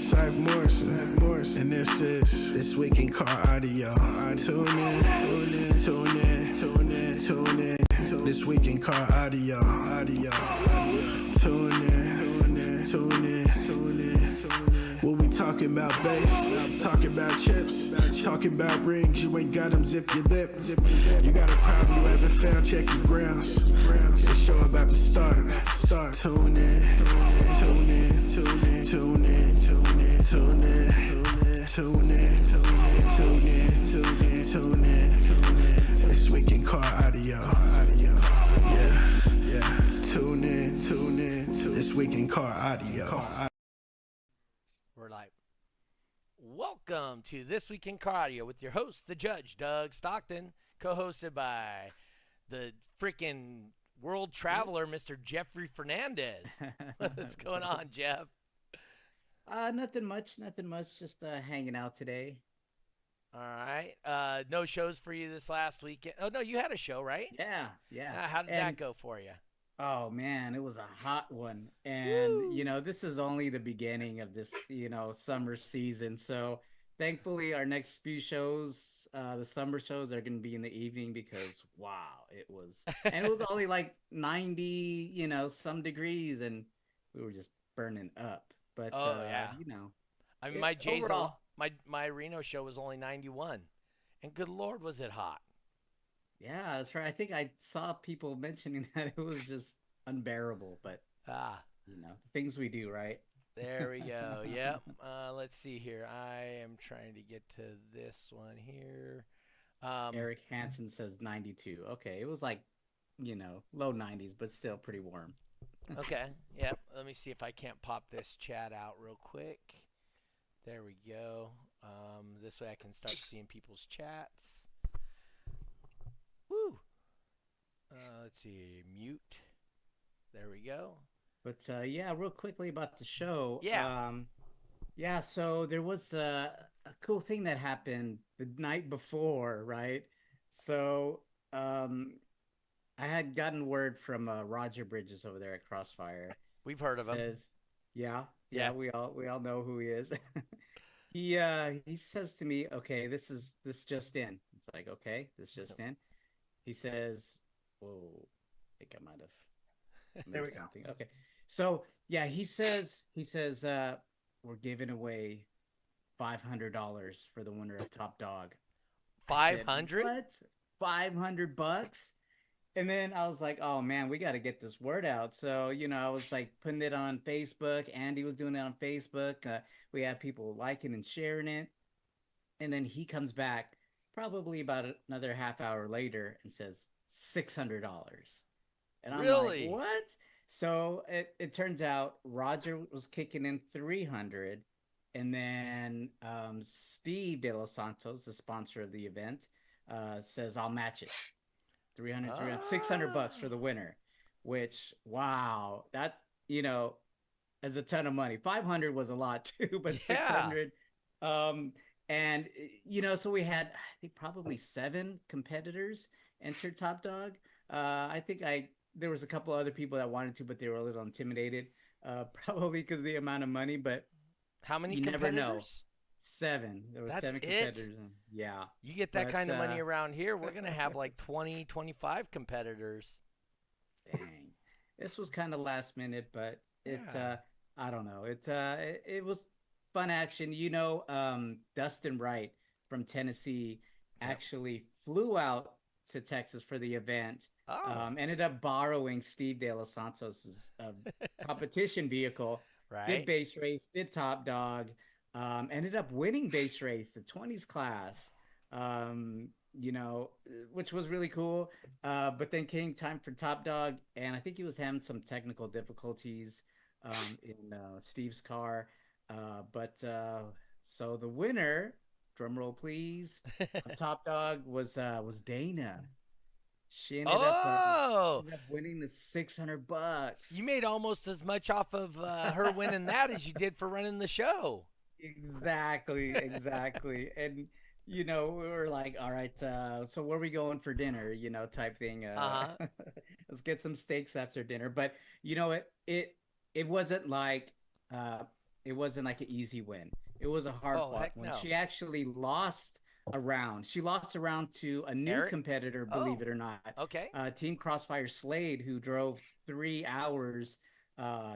is Safe Morrison, and this is This Week in Car Audio. Tune in. This Week in Car Audio. Tune in. We'll be talking about bass, talking about chips, talking about rings. You ain't got them, zip your lip. You got a problem you haven't found, check your grounds. The show about to start. Tune in. This Week in Car Audio. Yeah. Tune in. This Week in Car Audio. We're like, welcome to This Week in Car Audio with your host, the Judge, Doug Stockton, co-hosted by the freaking world traveler, Mr. Jeffrey Fernandez. What's going on, Jeff? Nothing much. Just hanging out today. All right. No shows for you this last weekend. Oh, no, you had a show, right? Yeah. How did that go for you? Oh, man, it was a hot one. And, this is only the beginning of this, summer season. So thankfully, our next few shows, the summer shows, are going to be in the evening because, wow, it was. And it was only like 90, some degrees, and we were just burning up. But, yeah. I mean, my overall, my Reno show was only 91. And good Lord, was it hot. Yeah, that's right. I think I saw people mentioning that it was just unbearable, but things we do, right? There we go. Yep. Let's see here. I am trying to get to this one here. Eric Hansen says 92. Okay, it was like, low 90s, but still pretty warm. Okay. Yep. Let me see if I can't pop this chat out real quick. There we go. This way I can start seeing people's chats. Woo! Let's see. Mute. There we go. But real quickly about the show. Yeah. So there was a cool thing that happened the night before, right? So I had gotten word from Roger Bridges over there at Crossfire. We've heard of him. Yeah, we all know who he is. He says to me, "Okay, this just in." It's like, "Okay, this just in." He says, "Whoa, I think I might have there we something." Go. Okay, so yeah, he says we're giving away $500 for the winner of Top Dog. 500? What? $500? And then I was like, "Oh man, we got to get this word out." So I was like putting it on Facebook. Andy was doing it on Facebook. We had people liking and sharing it, and then he comes back probably about another half hour later and says $600. And I'm really? like, what? So it turns out Roger was kicking in 300, and then Steve De Los Santos, the sponsor of the event, says, "I'll match it. 300, $600 for the winner," which, wow, that, is a ton of money. 500 was a lot too, but 600. And, so we had, I think, probably 7 competitors enter Top Dog. I think there was a couple other people that wanted to, but they were a little intimidated, probably because of the amount of money. But how many you competitors? Never know. 7. There were 7 competitors. Yeah. You get that kind of money around here, we're going to have like 20, 25 competitors. Dang. This was kind of last minute, but I don't know. It was fun action. Dustin Wright from Tennessee actually flew out to Texas for the event. Ended up borrowing Steve De Los Santos' competition vehicle. Right. Did base race, did Top Dog. Ended up winning base race, the 20s class, which was really cool. But then came time for Top Dog, and I think he was having some technical difficulties in Steve's car. So the winner, drum roll please, of Top Dog was Dana. She ended up winning the $600. You made almost as much off of her winning that as you did for running the show. Exactly. And we were like, all right, so where are we going for dinner, type thing. Let's get some steaks after dinner. But it wasn't like it wasn't like an easy win. It was a hard Oh, fought heck when no. she actually lost a round. She lost a round to a new Eric? competitor, believe Oh, it or not. okay. Team Crossfire Slade, who drove 3 hours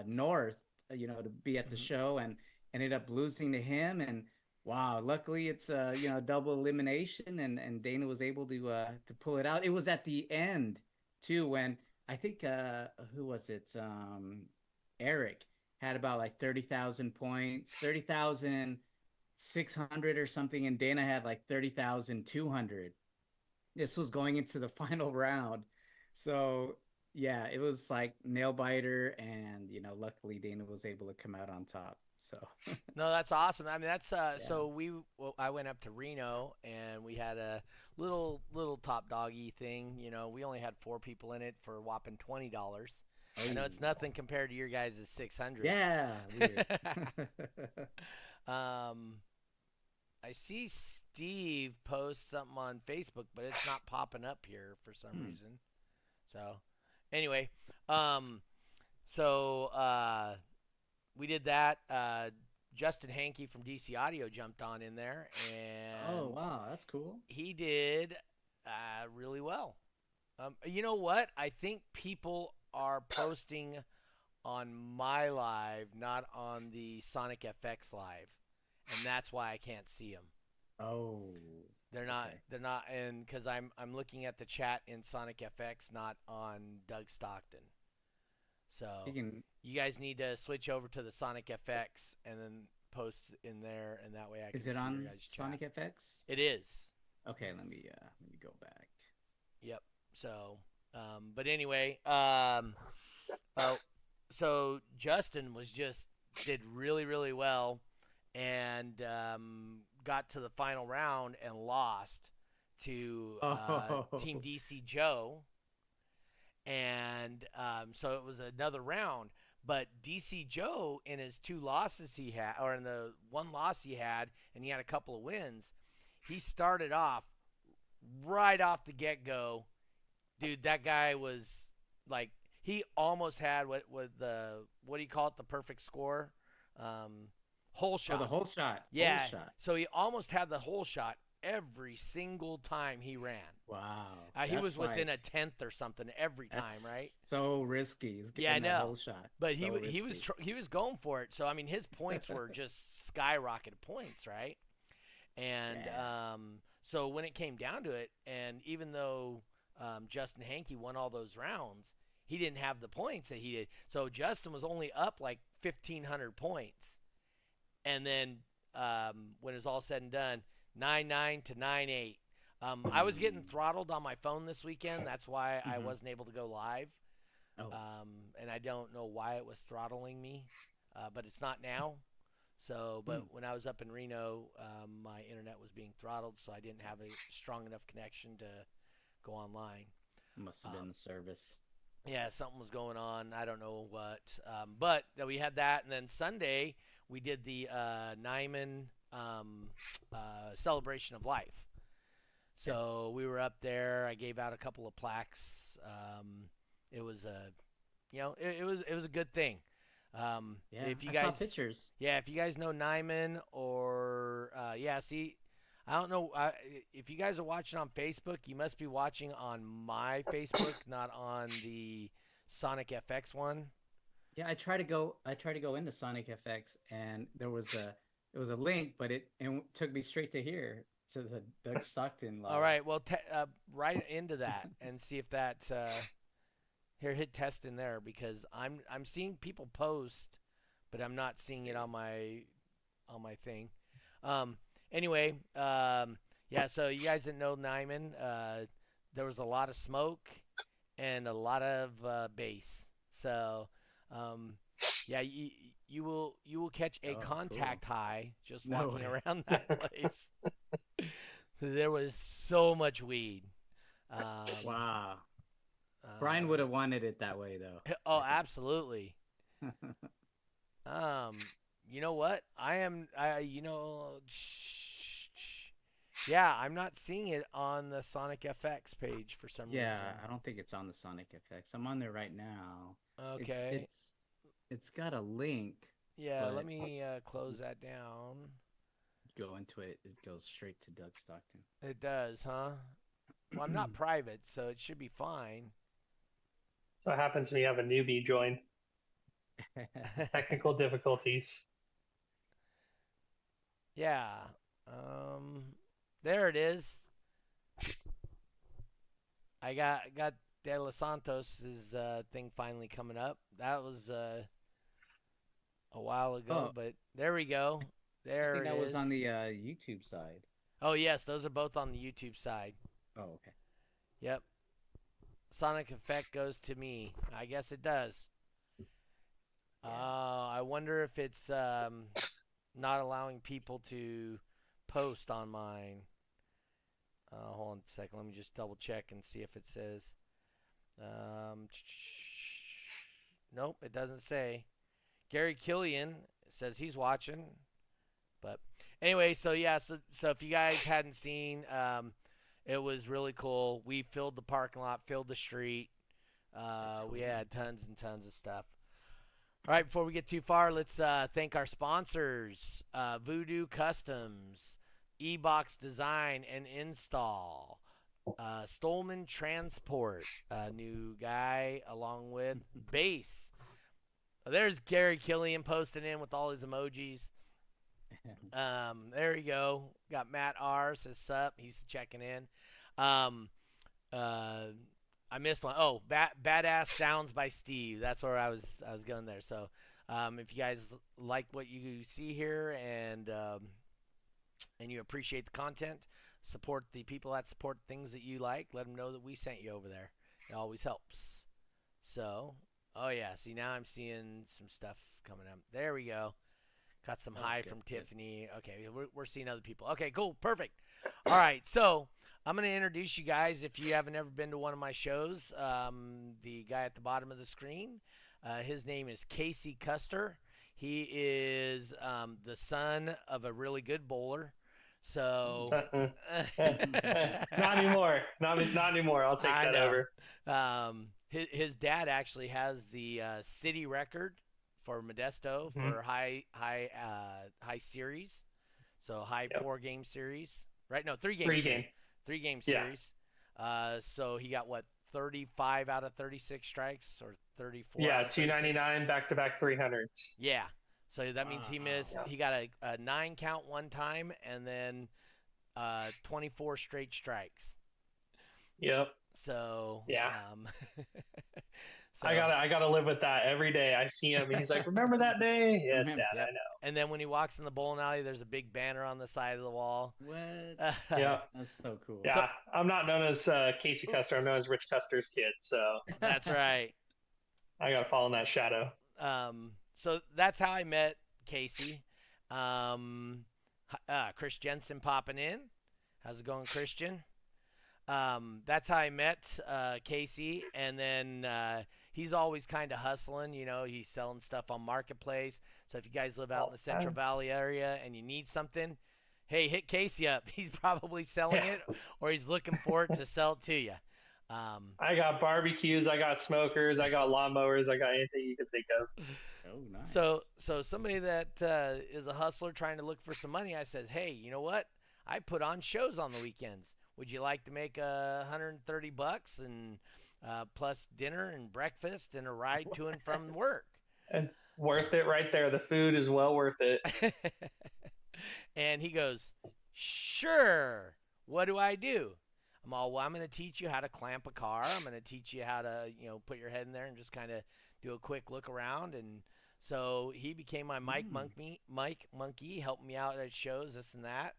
north, to be at the Hmm. show and ended up losing to him. And wow, luckily it's double elimination, and Dana was able to pull it out. It was at the end too when I think who was it? Eric had about like 30,000 points, 30,600 or something, and Dana had like 30,200. This was going into the final round. So, yeah, it was like nail biter, and luckily Dana was able to come out on top. So, No, that's awesome. I mean, that's yeah. so I went up to Reno and we had a little top doggy thing. You know, we only had 4 people in it for a whopping $20. I know it's Oh, nothing compared to your guys' 600. yeah, weird. um, I see Steve post something on Facebook, but it's not popping up here for some Hmm. reason. So, anyway, um, so we did that. Justin Hankey from DC Audio jumped on in there, Oh, and wow, that's cool. he did really well. You know what? I think people are posting on my live, not on the Sonic FX live, and that's why I can't see them. Oh, They're not. okay. They're not, and because I'm looking at the chat in Sonic FX, not on Doug Stockton. You So can. you guys need to switch over to the Sonic FX and then post in there, and that way I Is can it see your on guys' chat. Sonic FX? It is. Okay, let me go back. Yep. So, but anyway, oh, so Justin was just did really well, and got to the final round and lost to Team Oh, DC Joe, and so it was another round. But DC Joe, in his 2 losses he had, or in the 1 loss he had, and he had a couple of wins, he started off right off the get go. Dude, that guy was like, he almost had what do you call it, the perfect score, hole oh, the shot. whole shot, whole Yeah, shot. so he almost had the hole shot every single time he ran. Wow, He was within a tenth or something every time, right? that's so risky. He's Yeah, I getting that know. whole shot. But So risky. he was going for it. So I mean, his points were just skyrocketed points, right? And Yeah. so when it came down to it, and even though Justin Hankey won all those rounds, he didn't have the points that he did. So Justin was only up like 1,500 points, and then when it was all said and done, 9-9 to 9-8. I was getting Mm. throttled on my phone this weekend. That's why I Hmm. wasn't able to go live. Oh. And I don't know why it was throttling me, but it's not now. So, but Hmm. when I was up in Reno, my internet was being throttled, so I didn't have a strong enough connection to go online. Must have been Um, the service. yeah, something was going on. I don't know what. But we had that, and then Sunday we did the Nyman celebration of life. Yeah. So we were up there. I gave out a couple of plaques. It was a, it was a good thing. Yeah. If you I saw guys, pictures. yeah, if you guys know Nyman or yeah, see, I don't know if you guys are watching on Facebook. You must be watching on my Facebook, not on the Sonic FX one. Yeah, I try to go into Sonic FX, and there was a link, but it took me straight to here, to the Doug Stockton All live. right, well, right into that and see if that here hit test in there because I'm seeing people post, but I'm not Let's seeing it see. on my thing. Um, anyway, yeah. So you guys didn't know Nyman. There was a lot of smoke and a lot of bass. So um, yeah, you will catch a Oh, cool. contact high just No walking way. around that place. There was so much weed. Um, Wow. Brian would uh, have wanted it that way, though, oh, I think. absolutely. Um, you know what? Yeah, I'm not seeing it on the Sonic FX page for some Yeah, reason. I don't think it's on the Sonic FX. I'm on there right now. It Okay. it's got a link. Yeah, let but me close that down. go into it, it goes straight to Doug Stockton. It does, huh? Well, I'm not private, so it should be fine. So what happens when you have a newbie join? Technical difficulties. Yeah. Um, there it is. I got De Los Santos's thing finally coming up. That was a while ago, Oh, but there we go. I There think it that was is. on the YouTube side. Oh yes, those are both on the YouTube side. Oh, okay. Yep. Sonic Effect goes to me. I guess it does. Yeah. I wonder if it's not allowing people to post on mine. Hold on a second. Let me just double check and see if it says. Nope, it doesn't say. Gary Killian says he's watching. But anyway, so yeah, so if you guys hadn't seen, it was really cool. We filled the parking lot, filled the street. We had tons and tons of stuff. All right, before we get too far, let's thank our sponsors: Voodoo Customs, E-Box Design and Install, Stolman Transport, a new guy, along with Base. There's Gary Killian posting in with all his emojis. There you go. Got Matt R. says sup. He's checking in. I missed one. Oh, Badass Sounds by Steve. That's where I was going there. So, if you guys like what you see here and you appreciate the content, support the people that support things that you like. Let them know that we sent you over there. It always helps. So, oh yeah. See, now I'm seeing some stuff coming up. There we go. Got some hi from Tiffany. Okay, we're seeing other people. Okay, cool. Perfect. All right, so I'm going to introduce you guys if you haven't ever been to one of my shows. The guy at the bottom of the screen, his name is Casey Custer. He is the son of a really good bowler. So Not anymore. Not anymore. I'll take that over. His dad actually has the city record for Modesto for high series, so high 4-game series, right? No, 3-game series. So he got what, 35 out of 36 strikes or 34? Yeah, 299 back-to-back 300s. Yeah, so that means he missed. He got a 9 count one time and then 24 straight strikes. Yep. So yeah. So, I gotta live with that every day. I see him and he's like, "Remember that day?" Yes, Dad, yep. I know. And then when he walks in the bowling alley, there's a big banner on the side of the wall. What? Yeah, that's so cool. Yeah, so, I'm not known as Casey Custer. I'm known as Rich Custer's kid. So that's right. I gotta follow in that shadow. So that's how I met Casey. Chris Jensen popping in. How's it going, Christian? That's how I met Casey, and then he's always kind of hustling. You know, he's selling stuff on Marketplace. So if you guys live out in the Central Valley area and you need something, hey, hit Casey up. He's probably selling it, or he's looking for it to sell it to you. I got barbecues, I got smokers, I got lawnmowers, I got anything you can think of. Oh, nice. So somebody that is a hustler trying to look for some money, I says, hey, you know what? I put on shows on the weekends. Would you like to make $130 and plus dinner and breakfast and a ride to and from work? And worth it right there. The food is well worth it. And he goes, sure. What do I do? I'm all, well, I'm going to teach you how to clamp a car. I'm going to teach you how to, put your head in there and just kind of do a quick look around. And so he became my Mic Monkey, helping me out at shows, this and that.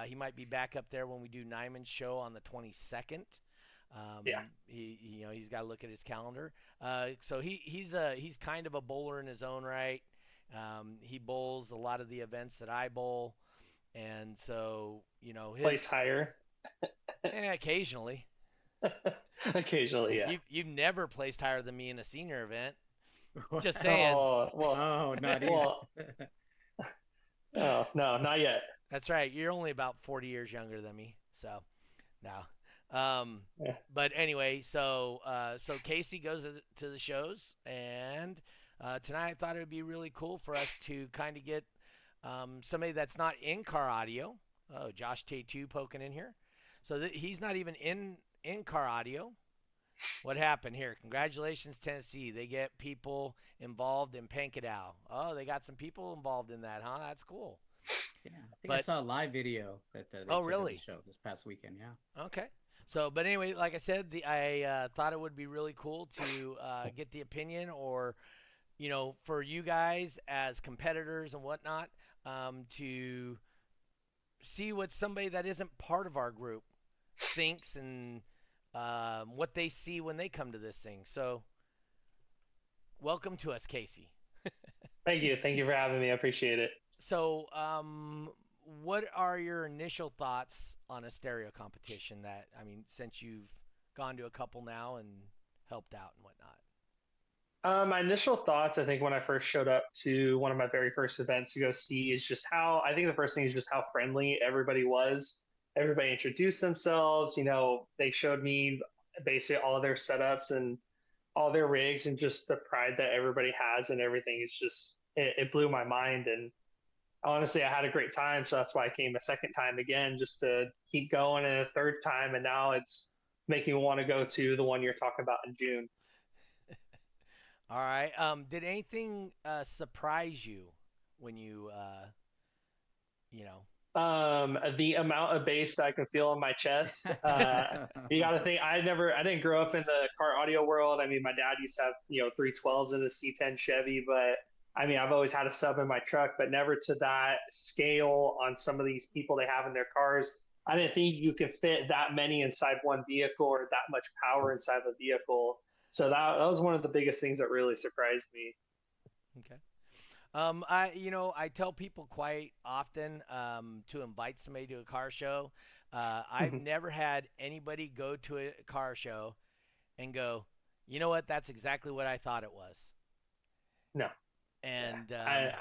He might be back up there when we do Nyman's show on the 22nd. He's got to look at his calendar. So he's kind of a bowler in his own right. He bowls a lot of the events that I bowl, and so place higher. Occasionally. Occasionally, yeah. You've never placed higher than me in a senior event. Just saying. Not even. Oh no, not yet. That's right. You're only about 40 years younger than me, so no. But anyway, so Casey goes to the shows, and Tonight I thought it would be really cool for us to kind of get somebody that's not in car audio. Oh, Josh T2 poking in here. So he's not even in car audio. What happened here? Congratulations, Tennessee. They get people involved in Pankadal. Oh, they got some people involved in that, huh? That's cool. Yeah, I think I saw a live video that they oh, took really? of the show this past weekend. Yeah. Okay. So, but anyway, like I said, I thought it would be really cool to get the opinion, or for you guys as competitors and whatnot, to see what somebody that isn't part of our group thinks and what they see when they come to this thing. So, welcome to us, Casey. Thank you. Thank you for having me. I appreciate it. So, what are your initial thoughts on a stereo competition? Since you've gone to a couple now and helped out and whatnot. My initial thoughts, I think, when I first showed up to one of my very first events to go see, is just how I think the first thing is just how friendly everybody was. Everybody introduced themselves. They showed me basically all of their setups and all their rigs, and just the pride that everybody has and everything. It's just it blew my mind, and honestly, I had a great time. So that's why I came a second time again, just to keep going, and a third time, and now it's making me want to go to the one you're talking about in June. All right. Did anything surprise you when you know? The amount of bass that I can feel in my chest. You got to think, I didn't grow up in the car audio world. I mean, my dad used to have 312s in the C10 Chevy, but I mean, I've always had a sub in my truck, but never to that scale on some of these people they have in their cars. I didn't think you could fit that many inside one vehicle, or that much power inside the vehicle. So that was one of the biggest things that really surprised me. Okay. I tell people quite often to invite somebody to a car show. I've never had anybody go to a car show and go, you know what? That's exactly what I thought it was. No. And I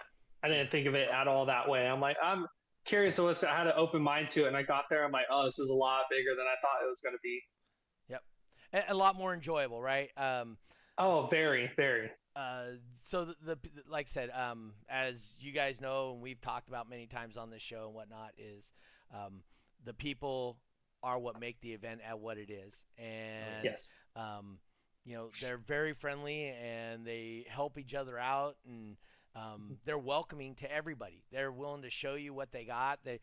didn't think of it at all that way. I'm like, I'm curious. I had an open mind to it, and I got there. I'm like, oh, this is a lot bigger than I thought it was going to be. Yep, a lot more enjoyable, right? Oh, very, very. So like I said, as you guys know, and we've talked about many times on this show and whatnot, is the people are what make the event at what it is, and yes. They're very friendly and they help each other out, and they're welcoming to everybody. They're willing to show you what they got. They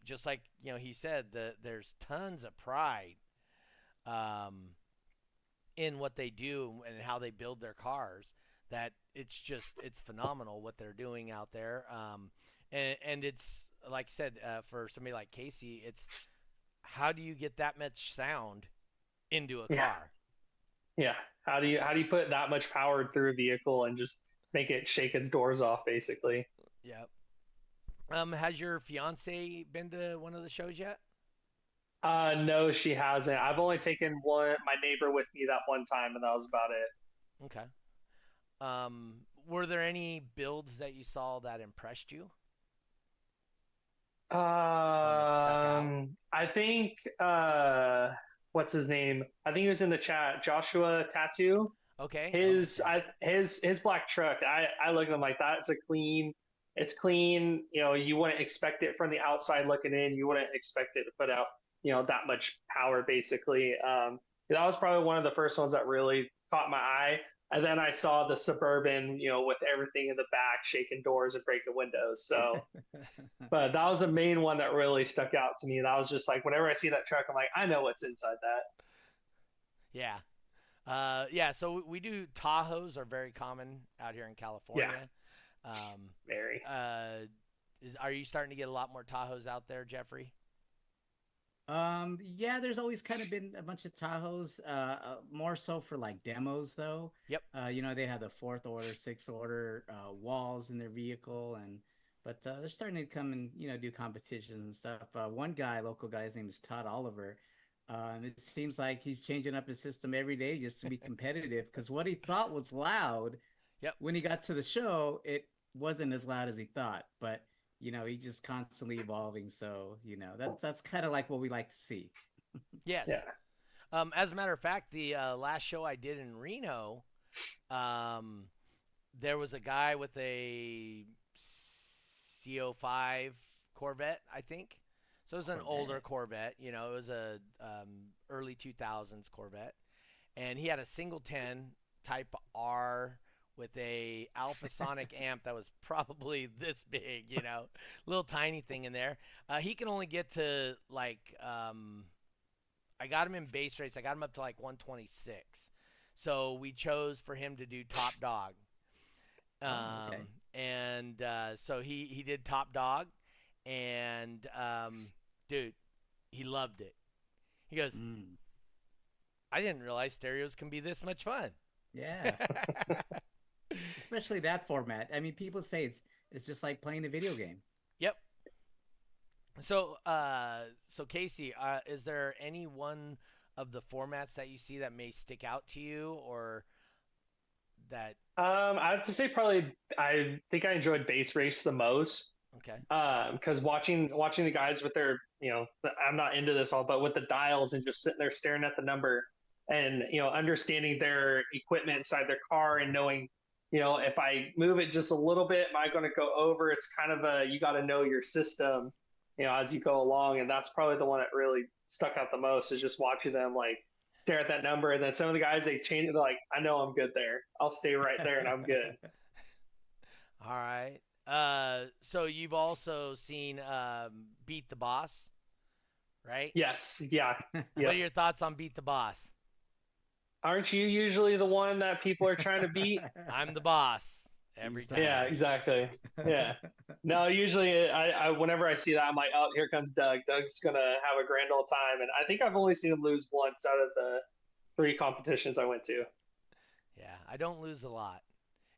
just like he said, there's tons of pride in what they do and how they build their cars, that it's phenomenal what they're doing out there. And it's like I said, for somebody like Casey, it's how do you get that much sound into a car? Yeah. How do you put that much power through a vehicle and just make it shake its doors off, basically? Yep. Has your fiance been to one of the shows yet? No, she hasn't. I've only taken my neighbor with me that one time, and that was about it. Okay. Were there any builds that you saw that impressed you? I think what's his name? I think he was in the chat. Joshua Tattoo. Okay. His black truck. I look at him like that. It's clean. You wouldn't expect it from the outside looking in. You wouldn't expect it to put out that much power, basically. That was probably one of the first ones that really caught my eye. And then I saw the Suburban, with everything in the back, shaking doors and breaking windows. So, but that was the main one that really stuck out to me. That was just like, whenever I see that truck, I'm like, I know what's inside that. Yeah. Yeah. So we do, Tahoes are very common out here in California. Yeah. Very. Are you starting to get a lot more Tahoes out there, Jeffrey? Yeah, there's always kind of been a bunch of Tahoes, more so for like demos though. Yep. They have the 4th order, 6th order, walls in their vehicle, but they're starting to come and, do competitions and stuff. One local guy, his name is Todd Oliver. It seems like he's changing up his system every day just to be competitive, because what he thought was loud, yep, when he got to the show, it wasn't as loud as he thought, but he's just constantly evolving. So, that's kind of like what we like to see. Yes. Yeah. As a matter of fact, the last show I did in Reno, there was a guy with a CO5 Corvette, I think. So it was an older Corvette. You know, it was a early 2000s Corvette, and he had a single 10 Type R with a alphasonic amp that was probably this big, you know, little tiny thing in there. He can only get to like I got him in base race. I got him up to like 126. So we chose for him to do top dog. Okay. And so he did top dog, and dude, he loved it. He goes, I didn't realize stereos can be this much fun. Yeah. Especially that format. I mean, people say it's just like playing a video game. Yep. So so Casey, is there any one of the formats that you see that may stick out to you, or that? I have to say probably I think I enjoyed base race the most. Okay. Because watching the guys with their, I'm not into this all, but with the dials and just sitting there staring at the number and, understanding their equipment inside their car and knowing, if I move it just a little bit, am I going to go over? It's kind of you got to know your system, as you go along. And that's probably the one that really stuck out the most, is just watching them like stare at that number. And then some of the guys, they change it. They're like, I know I'm good there. I'll stay right there and I'm good. All right. So you've also seen Beat the Boss, right? Yes. Yeah. What are your thoughts on Beat the Boss? Aren't you usually the one that people are trying to beat? I'm the boss every time. Yeah, exactly. Yeah. No, usually I whenever I see that, I'm like, oh, here comes Doug. Doug's going to have a grand old time. And I think I've only seen him lose once out of the 3 competitions I went to. Yeah, I don't lose a lot.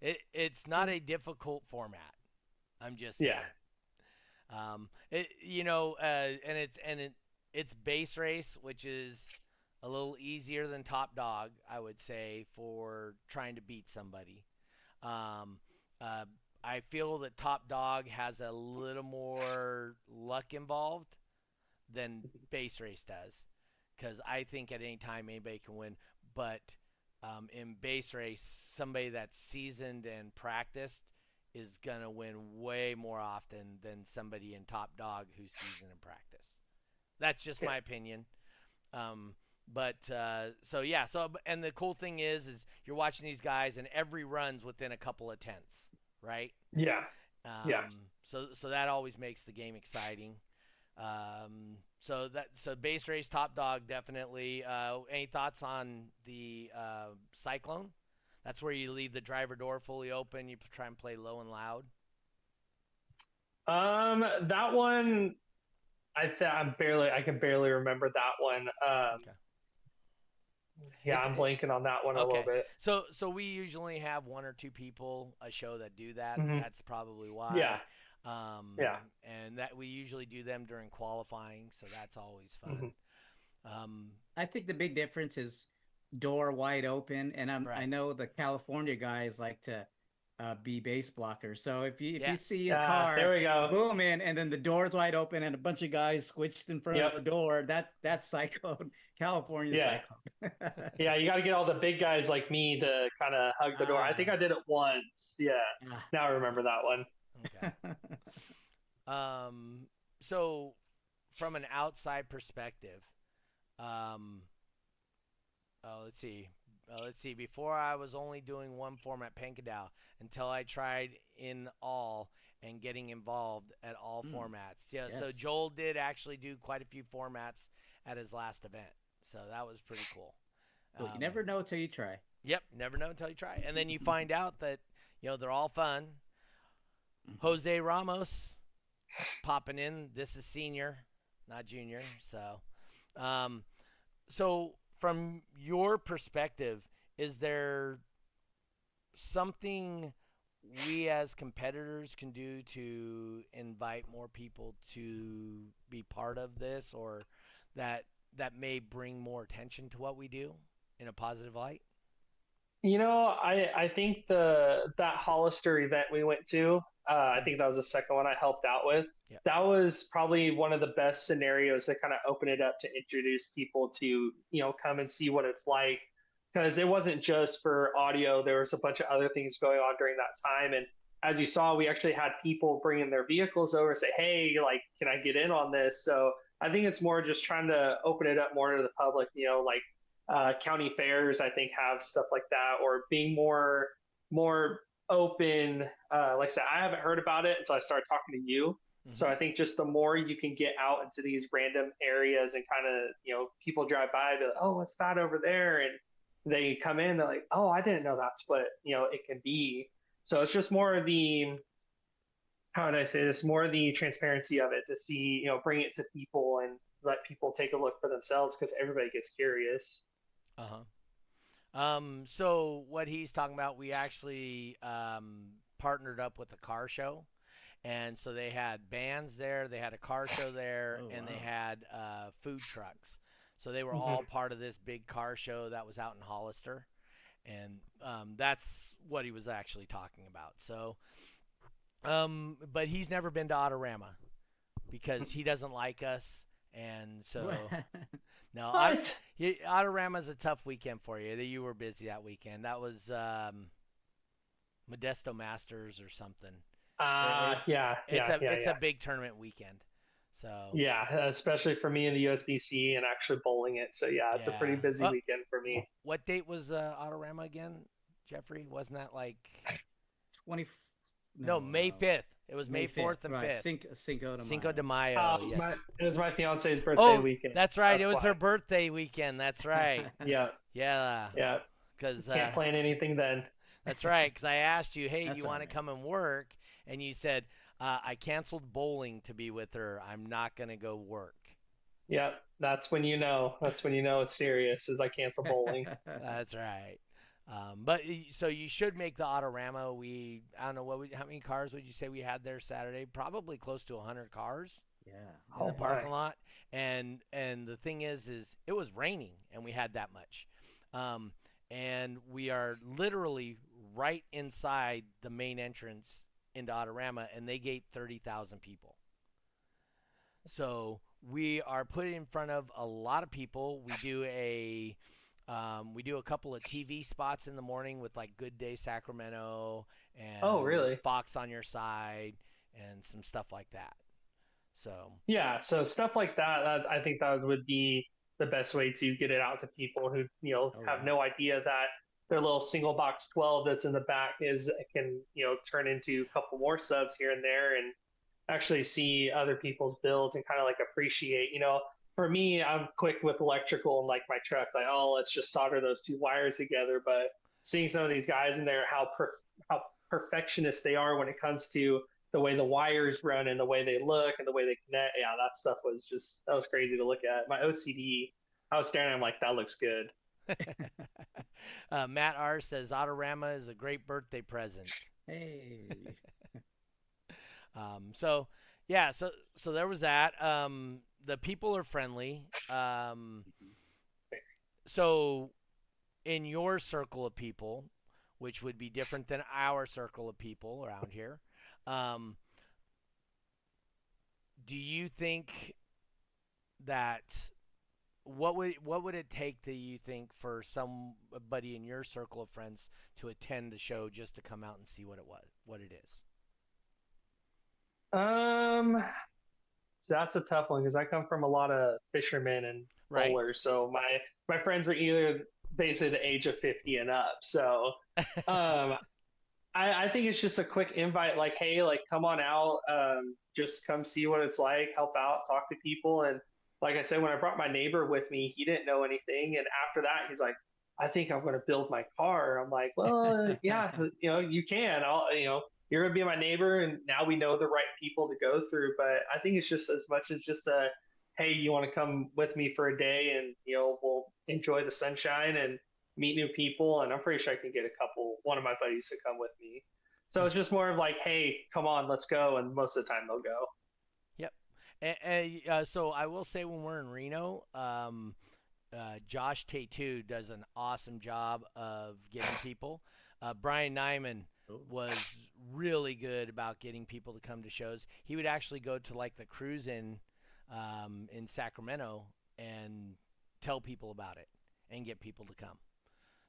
It's not a difficult format. I'm just saying. Yeah. It's base race, which is a little easier than top dog, I would say, for trying to beat somebody. I feel that top dog has a little more luck involved than base race does, because I think at any time anybody can win. But in base race, somebody that's seasoned and practiced is going to win way more often than somebody in top dog who's seasoned and practiced. That's just my opinion. And the cool thing is you're watching these guys and every run's within a couple of tenths, right? Yeah. So that always makes the game exciting. So base race, top dog, definitely. Any thoughts on the Cyclone? That's where you leave the driver door fully open. You try and play low and loud. That one, I can barely remember that one. Okay. Yeah, I'm blanking on that one a little bit. So we usually have 1 or 2 people a show that do that. Mm-hmm. That's probably why. Yeah. And that we usually do them during qualifying, so that's always fun. Mm-hmm. I think the big difference is door wide open, and I know the California guys like to be base blockers. So if you see a car, there we go, boom in, and then the door's wide open, and a bunch of guys squished in front of the door, that's Cyclone, California Cyclone. Yeah, you got to get all the big guys like me to kind of hug the door. I think I did it once. Yeah, now I remember that one. Okay. So from an outside perspective, let's see. Before I was only doing one format, Pankadao, until I tried in all and getting involved at all formats. Yeah. Yes. So Joel did actually do quite a few formats at his last event. So that was pretty cool. Well, you never know until you try. Yep. Never know until you try. And then you find out that, they're all fun. Jose Ramos popping in. This is senior, not junior. So from your perspective, is there something we as competitors can do to invite more people to be part of this, or that may bring more attention to what we do in a positive light? I think that Hollister event we went to, I think that was the second one I helped out with. Yep. That was probably one of the best scenarios that kind of opened it up to introduce people to, come and see what it's like because it wasn't just for audio. There was a bunch of other things going on during that time. And as you saw, we actually had people bringing their vehicles over and say, hey, like, can I get in on this? So I think it's more just trying to open it up more to the public, like county fairs, I think, have stuff like that, or being more open. Like I said, I haven't heard about it until I started talking to you. So I think just the more you can get out into these random areas and kind of, people drive by, they're like, oh, what's that over there? And they come in, they're like, oh, I didn't know that's what, it can be. So it's just more of the, how would I say this, more of the transparency of it to see, bring it to people and let people take a look for themselves because everybody gets curious. So what he's talking about, we actually partnered up with a car show. And so they had bands there, they had a car show there, and they had food trucks. So they were all part of this big car show that was out in Hollister. And that's what he was actually talking about. So, but he's never been to Autorama because he doesn't like us. And so, no, Autorama's a tough weekend for you. You were busy that weekend. That was Modesto Masters or something. It's a big tournament weekend. So especially for me in the USBC and actually bowling it. So it's a pretty busy weekend for me. What date was Autorama again, Jeffrey? Wasn't that like 20? No, May 5th. It was May 4th and 5th. Cinco de Mayo. Yes. It was my fiance's birthday weekend. That's right. It was her birthday weekend. That's right. Yeah. Because can't plan anything then. That's right. Because I asked you, hey, do you want to right. come and work? And you said, I canceled bowling to be with her. I'm not going to go work. Yep. That's when you know. That's when you know it's serious, is I cancel bowling. That's right. But so you should make the Autorama. I don't know, how many cars would you say we had there Saturday? Probably close to 100 cars. Yeah. In the parking lot. And the thing is it was raining and we had that much. And we are literally right inside the main entrance into Autorama, and they gate 30,000 people. So we are put in front of a lot of people. We do a couple of TV spots in the morning with like Good Day Sacramento and Fox on Your Side and some stuff like that. So stuff like that. I think that would be the best way to get it out to people who have no idea that their little single box 12 that's in the back can turn into a couple more subs here and there, and actually see other people's builds and kind of like appreciate. For me, I'm quick with electrical and like my truck, like, oh, let's just solder those two wires together. But seeing some of these guys in there, how perfectionist they are when it comes to the way the wires run and the way they look and the way they connect. Yeah, that stuff that was crazy to look at. My OCD, I was staring at him like, that looks good. Matt R says Autorama is a great birthday present. Hey. So there was that. The people are friendly. So in your circle of people, which would be different than our circle of people around here, do you think that what would it take, do you think, for somebody in your circle of friends to attend the show just to come out and see what it is? So that's a tough one because I come from a lot of fishermen and bowlers. So my friends were either basically the age of 50 and up. So I think it's just a quick invite, like, hey, like, come on out, just come see what it's like, help out, talk to people. And like I said, when I brought my neighbor with me, he didn't know anything. And after that, he's like, I think I'm going to build my car. I'm like, well, yeah, you can. You're going to be my neighbor. And now we know the right people to go through. But I think it's just as much as just hey, you want to come with me for a day and, we'll enjoy the sunshine and meet new people. And I'm pretty sure I can get one of my buddies to come with me. So it's just more of like, hey, come on, let's go. And most of the time they'll go. Yep. So I will say when we're in Reno, Josh T.W.I.C.A does an awesome job of getting people. Brian Nyman was really good about getting people to come to shows. He would actually go to like the cruise in Sacramento and tell people about it and get people to come.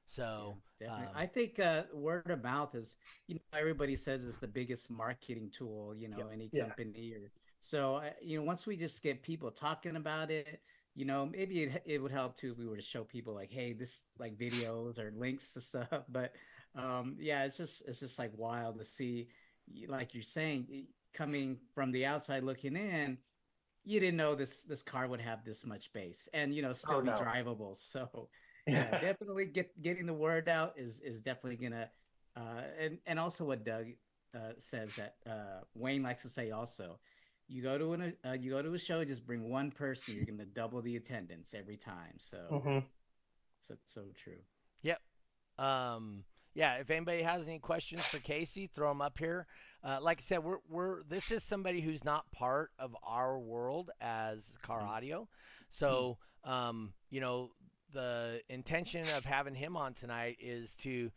So definitely. I think word of mouth is, everybody says it's the biggest marketing tool, yep. any Yeah. company or so. Once we just get people talking about it, maybe it would help too if we were to show people like, hey, this like videos or links to stuff. But yeah, it's just like wild to see, like you're saying, coming from the outside looking in, you didn't know this car would have this much space and still Oh be no. drivable. So yeah, Yeah. definitely getting the word out is definitely gonna and also what Doug says that Wayne likes to say also. You go to a show, just bring one person, you're gonna double the attendance every time. So Hmm. so true. Yep. Yeah, if anybody has any questions for Casey, throw them up here. Like I said, we're this is somebody who's not part of our world as car audio. So, the intention of having him on tonight is to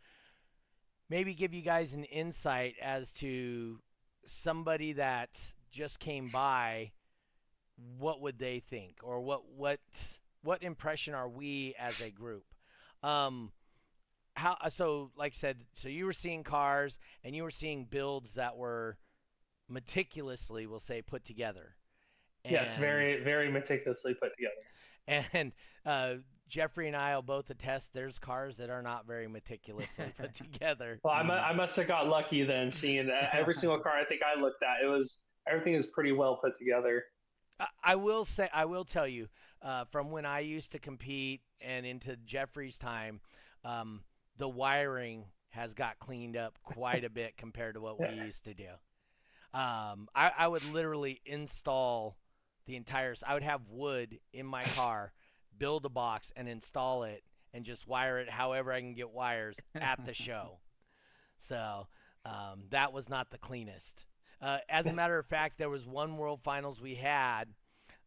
maybe give you guys an insight as to somebody that just came by, what would they think, or what impression are we as a group? Um, how so? Like I said, so you were seeing cars and you were seeing builds that were meticulously, we'll say, put together, Yes, and very, very meticulously put together. and Jeffrey and I will both attest. There's cars that are not very meticulously put together. Well, I must have got lucky then, seeing every single car I think I looked at, everything is pretty well put together. I will say, I will tell you, from when I used to compete and into Jeffrey's time, the wiring has got cleaned up quite a bit compared to what we used to do. I would literally install the entire. I would have wood in my car, build a box, and install it, and just wire it however I can get wires at the show. So that was not the cleanest. As a matter of fact, there was one World Finals we had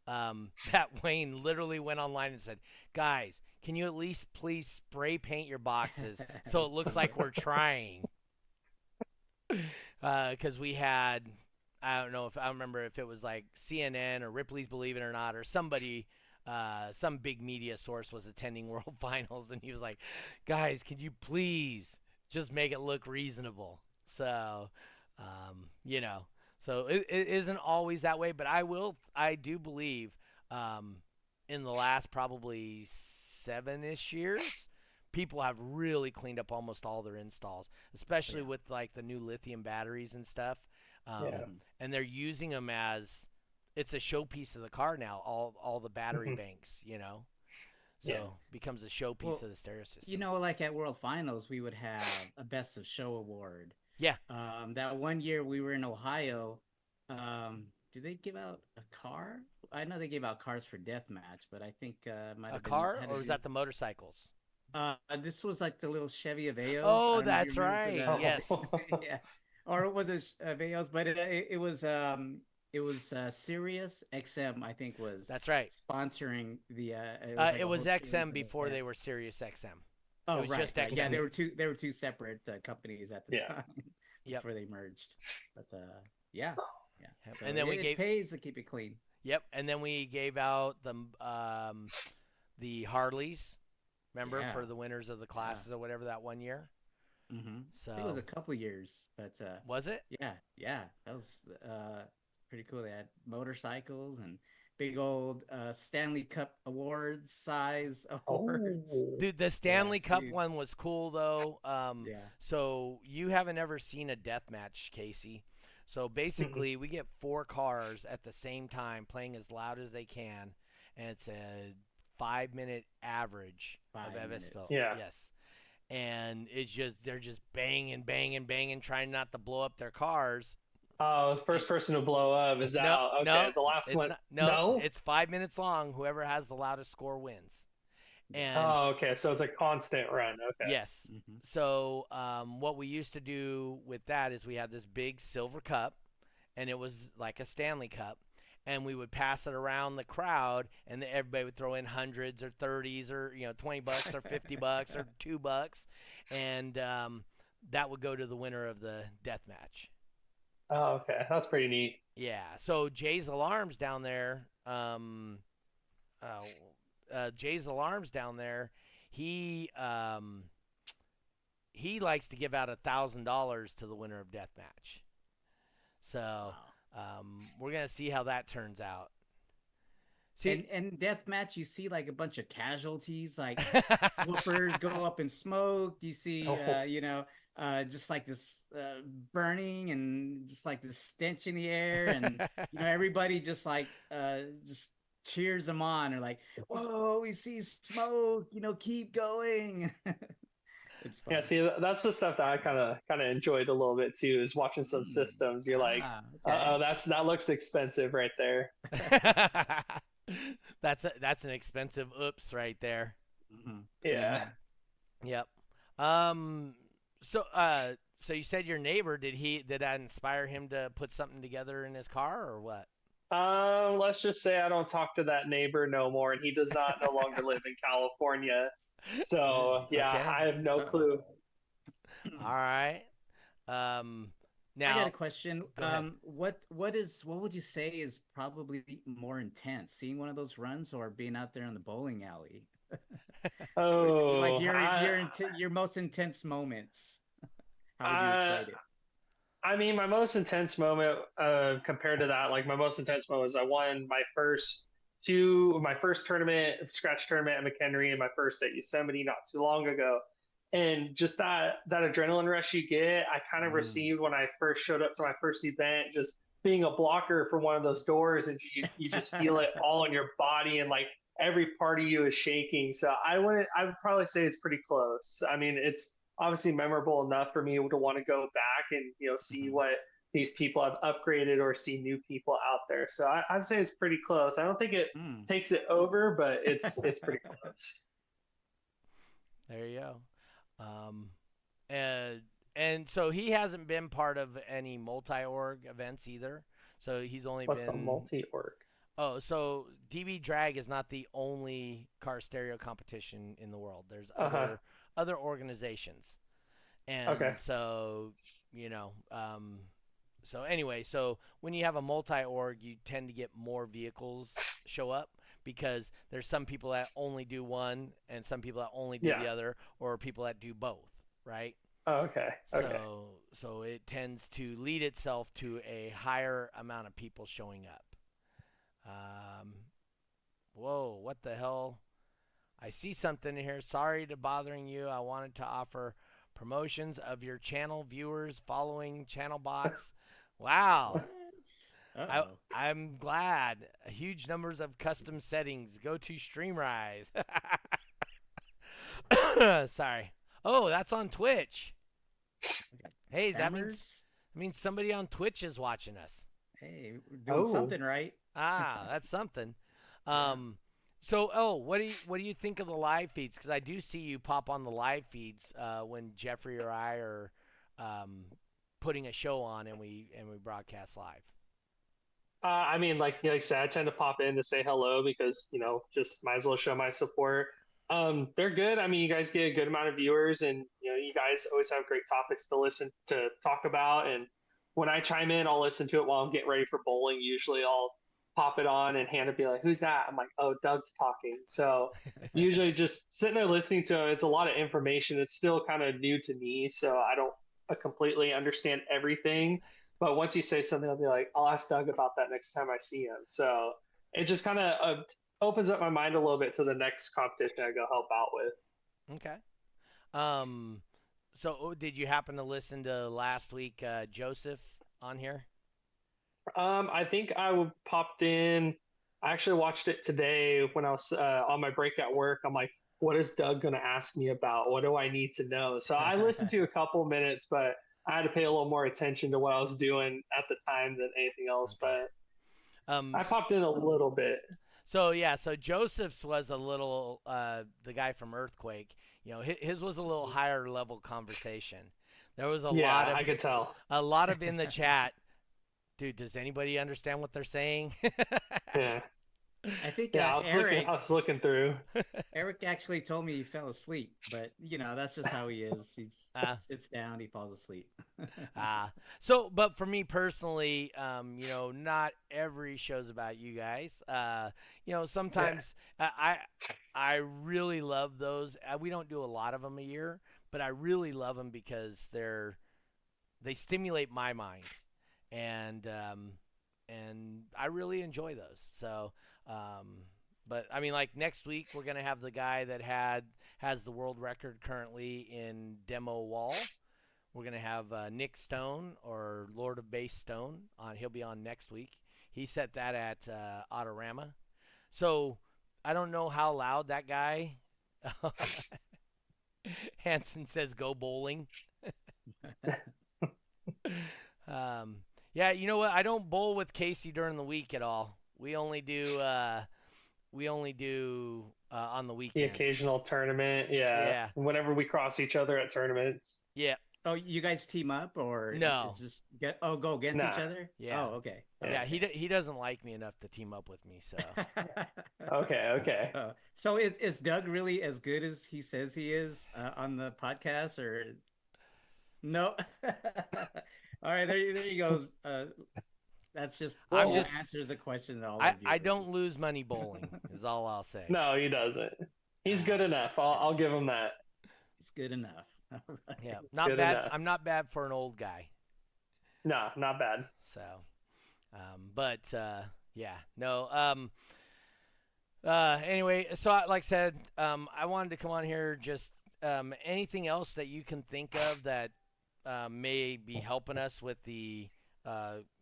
that Wayne literally went online and said, "Guys, can you at least please spray paint your boxes so it looks like we're trying?" Because we had, I don't know if I remember if it was like CNN or Ripley's Believe It or Not or somebody, some big media source was attending World Finals, and he was like, "Guys, can you please just make it look reasonable?" So, you know, so it isn't always that way, but I do believe, in the last probably 7-ish years, people have really cleaned up almost all their installs, especially with like the new lithium batteries and stuff. Yeah. And they're using them as it's a showpiece of the car now. All the battery banks, so becomes a showpiece of the stereo system. Like at World Finals, we would have a Best of Show award. Yeah. That one year we were in Ohio. Do they give out a car? I know they gave out cars for deathmatch, but I think might have A car, been, or was that the motorcycles? This was like the little Chevy Aveos. Oh, that's right. Oh. Yes. Yeah, or it was Aveos, but it was Sirius XM. I think was That's right. sponsoring the. It was XM before they were Sirius XM. Oh, it was right, just right. XM. Yeah, they were two separate companies at the time Yep. before they merged. But yeah. Yep. So And then it pays to keep it clean. Yep. And then we gave out the Harleys, remember, for the winners of the classes or whatever that one year. Mm-hmm. So I think it was a couple years, but was it? Yeah, that was pretty cool. They had motorcycles and big old Stanley Cup awards size awards. Oh. Dude, the Stanley Cup huge. one was cool though. Yeah. So you haven't ever seen a death match, Casey. So basically, we get 4 cars at the same time playing as loud as they can, and it's a 5-minute average of Evansville. Yeah. Yes. And they're just banging, banging, banging, trying not to blow up their cars. Oh, the first person to blow up is out. Okay, No, the last it's one. not, no, it's 5 minutes long. Whoever has the loudest score wins. And Okay, so it's a constant run. Okay. yes. Mm-hmm. So what we used to do with that is we had this big silver cup, and it was like a Stanley Cup, and we would pass it around the crowd, and everybody would throw in hundreds or 30s or $20 or $50 or $2, and that would go to the winner of the death match. Oh, okay, that's pretty neat. Yeah. So Jay's Alarms down there. Jay's Alarms down there. He he likes to give out $1,000 to the winner of deathmatch. So we're gonna see how that turns out. See, and deathmatch, you see like a bunch of casualties, like whoopers go up in smoke. You see, just like this burning and just like this stench in the air, and everybody just like just cheers them on. Or like, whoa, we see smoke. Keep going. It's fun. Yeah, see, that's the stuff that I kind of enjoyed a little bit too. Is watching some systems. You're like, Okay. oh, that looks expensive right there. that's an expensive oops right there. Mm-hmm. Yeah. Yep. So you said your neighbor, did that inspire him to put something together in his car or what? Let's just say I don't talk to that neighbor no more, and he does not no longer live in California. So yeah, Okay. I have no clue. All right. Now I got a question. Go ahead. What would you say is probably more intense, seeing one of those runs or being out there in the bowling alley? Like Oh, your most intense moments. How would you equate it? I mean, my most intense moment compared to that, like my most intense moment was I won my first tournament, scratch tournament at McHenry, and my first at Yosemite not too long ago. And just that adrenaline rush you get, I kind of received when I first showed up to my first event, just being a blocker for one of those doors, and you just feel it all in your body, and like every part of you is shaking. So I would probably say it's pretty close. I mean, it's obviously memorable enough for me to want to go back and see what these people have upgraded or see new people out there. So I'd say it's pretty close. I don't think it takes it over, but it's pretty close. There you go. And so he hasn't been part of any multi-org events either. So he's only What's been a multi-org? Oh, so DB Drag is not the only car stereo competition in the world. There's other organizations, and so so anyway, so when you have a multi-org, you tend to get more vehicles show up because there's some people that only do one and some people that only do the other, or people that do both, right? Oh, okay. So it tends to lead itself to a higher amount of people showing up. Whoa, what the hell? I see something here. Sorry to bothering you. I wanted to offer promotions of your channel viewers following channel bots. Wow. I'm glad. Huge numbers of custom settings. Go to Streamrise. Sorry. Oh, that's on Twitch. Hey, that means somebody on Twitch is watching us. Hey, we're doing something right. That's something. So, what do you think of the live feeds? Because I do see you pop on the live feeds when Jeffrey or I are putting a show on and we broadcast live. I mean, like I said, I tend to pop in to say hello because just might as well show my support. They're good. I mean, you guys get a good amount of viewers, and you guys always have great topics to talk about. And when I chime in, I'll listen to it while I'm getting ready for bowling. Usually, I'll pop it on and Hannah be like, "Who's that?" I'm like, "Oh, Doug's talking." So usually just sitting there listening to it. It's a lot of information. It's still kind of new to me, so I don't completely understand everything. But once you say something, I'll be like, I'll ask Doug about that next time I see him. So it just kind of opens up my mind a little bit to the next competition I go help out with. Okay. So did you happen to listen to last week Joseph on here? I think I popped in. I actually watched it today when I was on my break at work. I'm like, what is Doug going to ask me about? What do I need to know? So I listened to a couple minutes, but I had to pay a little more attention to what I was doing at the time than anything else. Okay. But I popped in a little bit. So Joseph's was a little the guy from Earthquake. His was a little higher level conversation. There was I could tell a lot of in the chat. Dude, does anybody understand what they're saying? Yeah. I think I was looking through. Eric actually told me he fell asleep, but that's just how he is. He sits down, he falls asleep. But for me personally, not every show's about you guys. Sometimes I really love those. We don't do a lot of them a year, but I really love them because they stimulate my mind, and I really enjoy those. So, but I mean, like next week we're gonna have the guy that has the world record currently in demo wall. We're gonna have Nick Stone, or Lord of Bass Stone, on. He'll be on next week. He set that at Autorama. So I don't know how loud that guy. Hanson says, "Go bowling." Yeah, you know what? I don't bowl with Casey during the week at all. We only do on the The weekends. occasional tournament, yeah. Yeah. Whenever we cross each other at tournaments. Yeah. Oh, you guys team up, or No. it's just go against each Nah. other? Yeah. Oh, okay. Yeah, he doesn't like me enough to team up with me, so. Okay. So is Doug really as good as he says he is on the podcast, or no? All right, there you go. That's just answers the question that all of you. I don't lose money bowling is all I'll say. No, he doesn't. He's good enough. I'll give him that. It's good enough. Right. Yeah, not good bad. enough. I'm not bad for an old guy. No, not bad. So, but yeah, no. Anyway, so like I said, I wanted to come on here. Just anything else that you can think of that may be helping us with the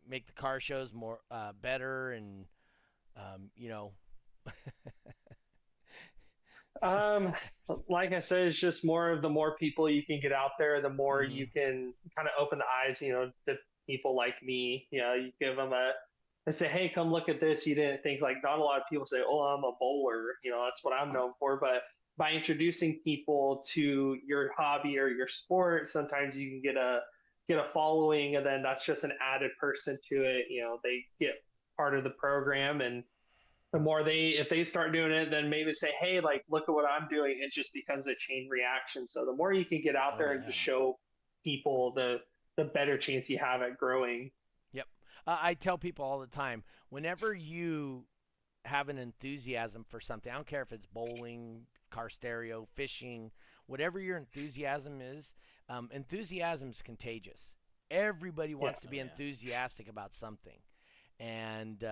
make the car shows more better, and you know. Like I said, it's just more of the more people you can get out there, the more Mhm. you can kind of open the eyes, to people like me. You give them they say, hey, come look at this. You didn't think, like, not a lot of people say, oh, I'm a bowler. That's what I'm known for. But by introducing people to your hobby or your sport, sometimes you can get a following, and then that's just an added person to it. They get part of the program, and the more if they start doing it, then maybe say, hey, like, look at what I'm doing. It just becomes a chain reaction. So the more you can get out there and just show people, the better chance you have at growing. Yep. I tell people all the time, whenever you have an enthusiasm for something, I don't care if it's bowling, car stereo, fishing, whatever your enthusiasm is, enthusiasm's contagious. Everybody wants to be enthusiastic about something. And,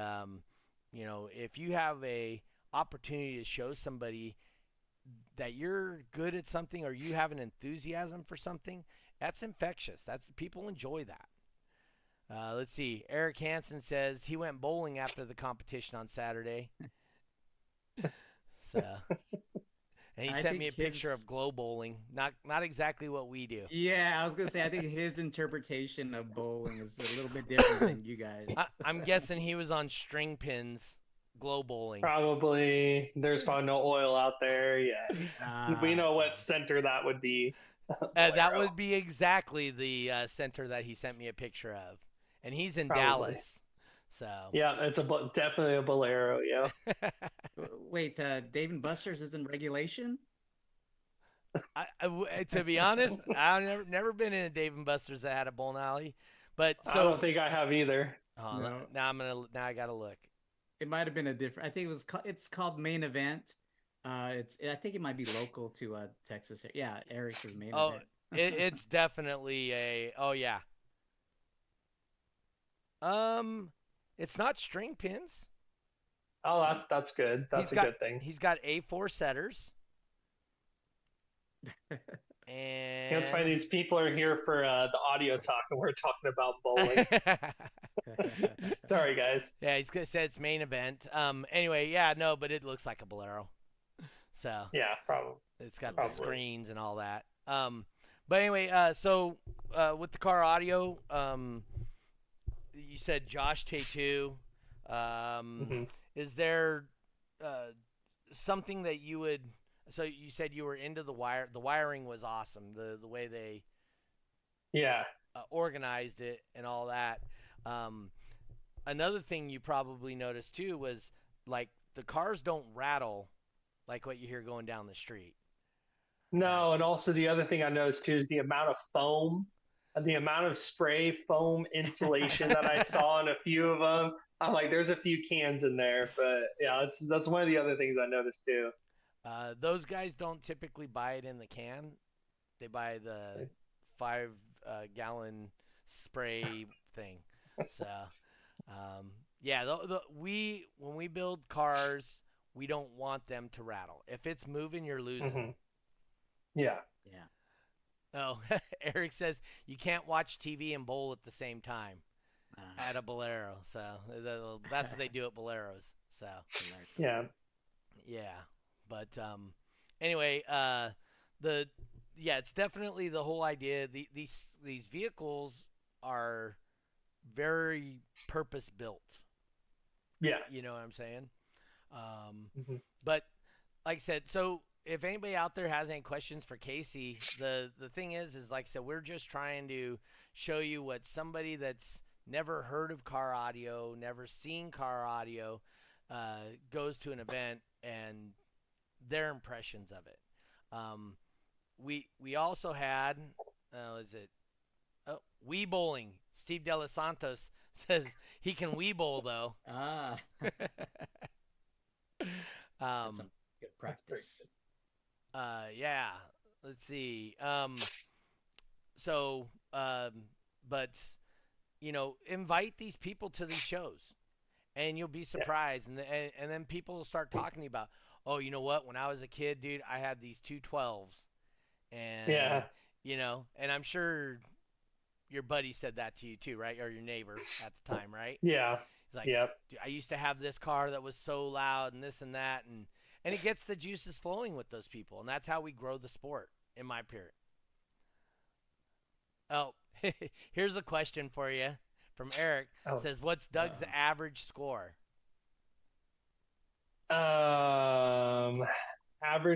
if you have a opportunity to show somebody that you're good at something, or you have an enthusiasm for something, that's infectious. People enjoy that. Let's see. Eric Hansen says he went bowling after the competition on Saturday. So, and he sent me a picture of glow bowling. Not exactly what we do. Yeah, I was gonna say, I think his interpretation of bowling is a little bit different than you guys. I'm guessing he was on string pins, glow bowling. Probably. There's probably no oil out there. Yeah, we know what center that would be. That would be exactly the center that he sent me a picture of, and he's in Dallas. So yeah, it's definitely a Bolero. Yeah. Wait, Dave and Buster's is in regulation? To be honest, I've never been in a Dave and Buster's that had a bowling alley, but I don't think I have either. Oh, no. Now I gotta look. It might have been a different. I think it's called Main Event. I think it might be local to Texas. Yeah, Eric's Main Event. It's definitely a. Oh yeah. It's not string pins. Oh, that's good. That's a good thing. He's got A4 setters. And it's funny, these people are here for the audio talk, and we're talking about bowling. Sorry, guys. Yeah, he's gonna say it's Main Event. Anyway, yeah, no, but it looks like a Bolero. So yeah, probably. It's got the screens and all that. But anyway, so with the car audio, you said Josh Tattoo. Is there something that you would? So you said you were into the wire. The wiring was awesome. The way they organized it and all that. Another thing you probably noticed too was, like, the cars don't rattle like what you hear going down the street. No, and also the other thing I noticed too is the amount of foam, the amount of spray foam insulation that I saw in a few of them. I'm like, there's a few cans in there, but yeah, that's one of the other things I noticed too. Those guys don't typically buy it in the can. They buy the 5 gallon spray thing. So, yeah, when we build cars, we don't want them to rattle. If it's moving, you're losing. Yeah. Yeah. Oh, Eric says you can't watch TV and bowl at the same time at a Bolero. So that's what they do at Boleros. So Yeah. yeah, but anyway, it's definitely the whole idea. These vehicles are very purpose built. Yeah. You know what I'm saying? But like I said, so if anybody out there has any questions for Casey, the thing is like I said, we're just trying to show you what somebody that's never heard of car audio, never seen car audio, goes to an event and their impressions of it. We also had, Wii bowling. Steve De Los Santos says he can Wii bowl though. That's some good practice. Yeah. Let's see. But invite these people to these shows, and you'll be surprised. And then people will start talking about, oh, you know what? When I was a kid, dude, I had these 212s, and and I'm sure your buddy said that to you too, right? Or your neighbor at the time, right? Yeah. He's like, dude, I used to have this car that was so loud and this and that, and it gets the juices flowing with those people, and that's how we grow the sport, in my opinion. Oh, here's a question for you from Eric. Says, what's Doug's average score? Average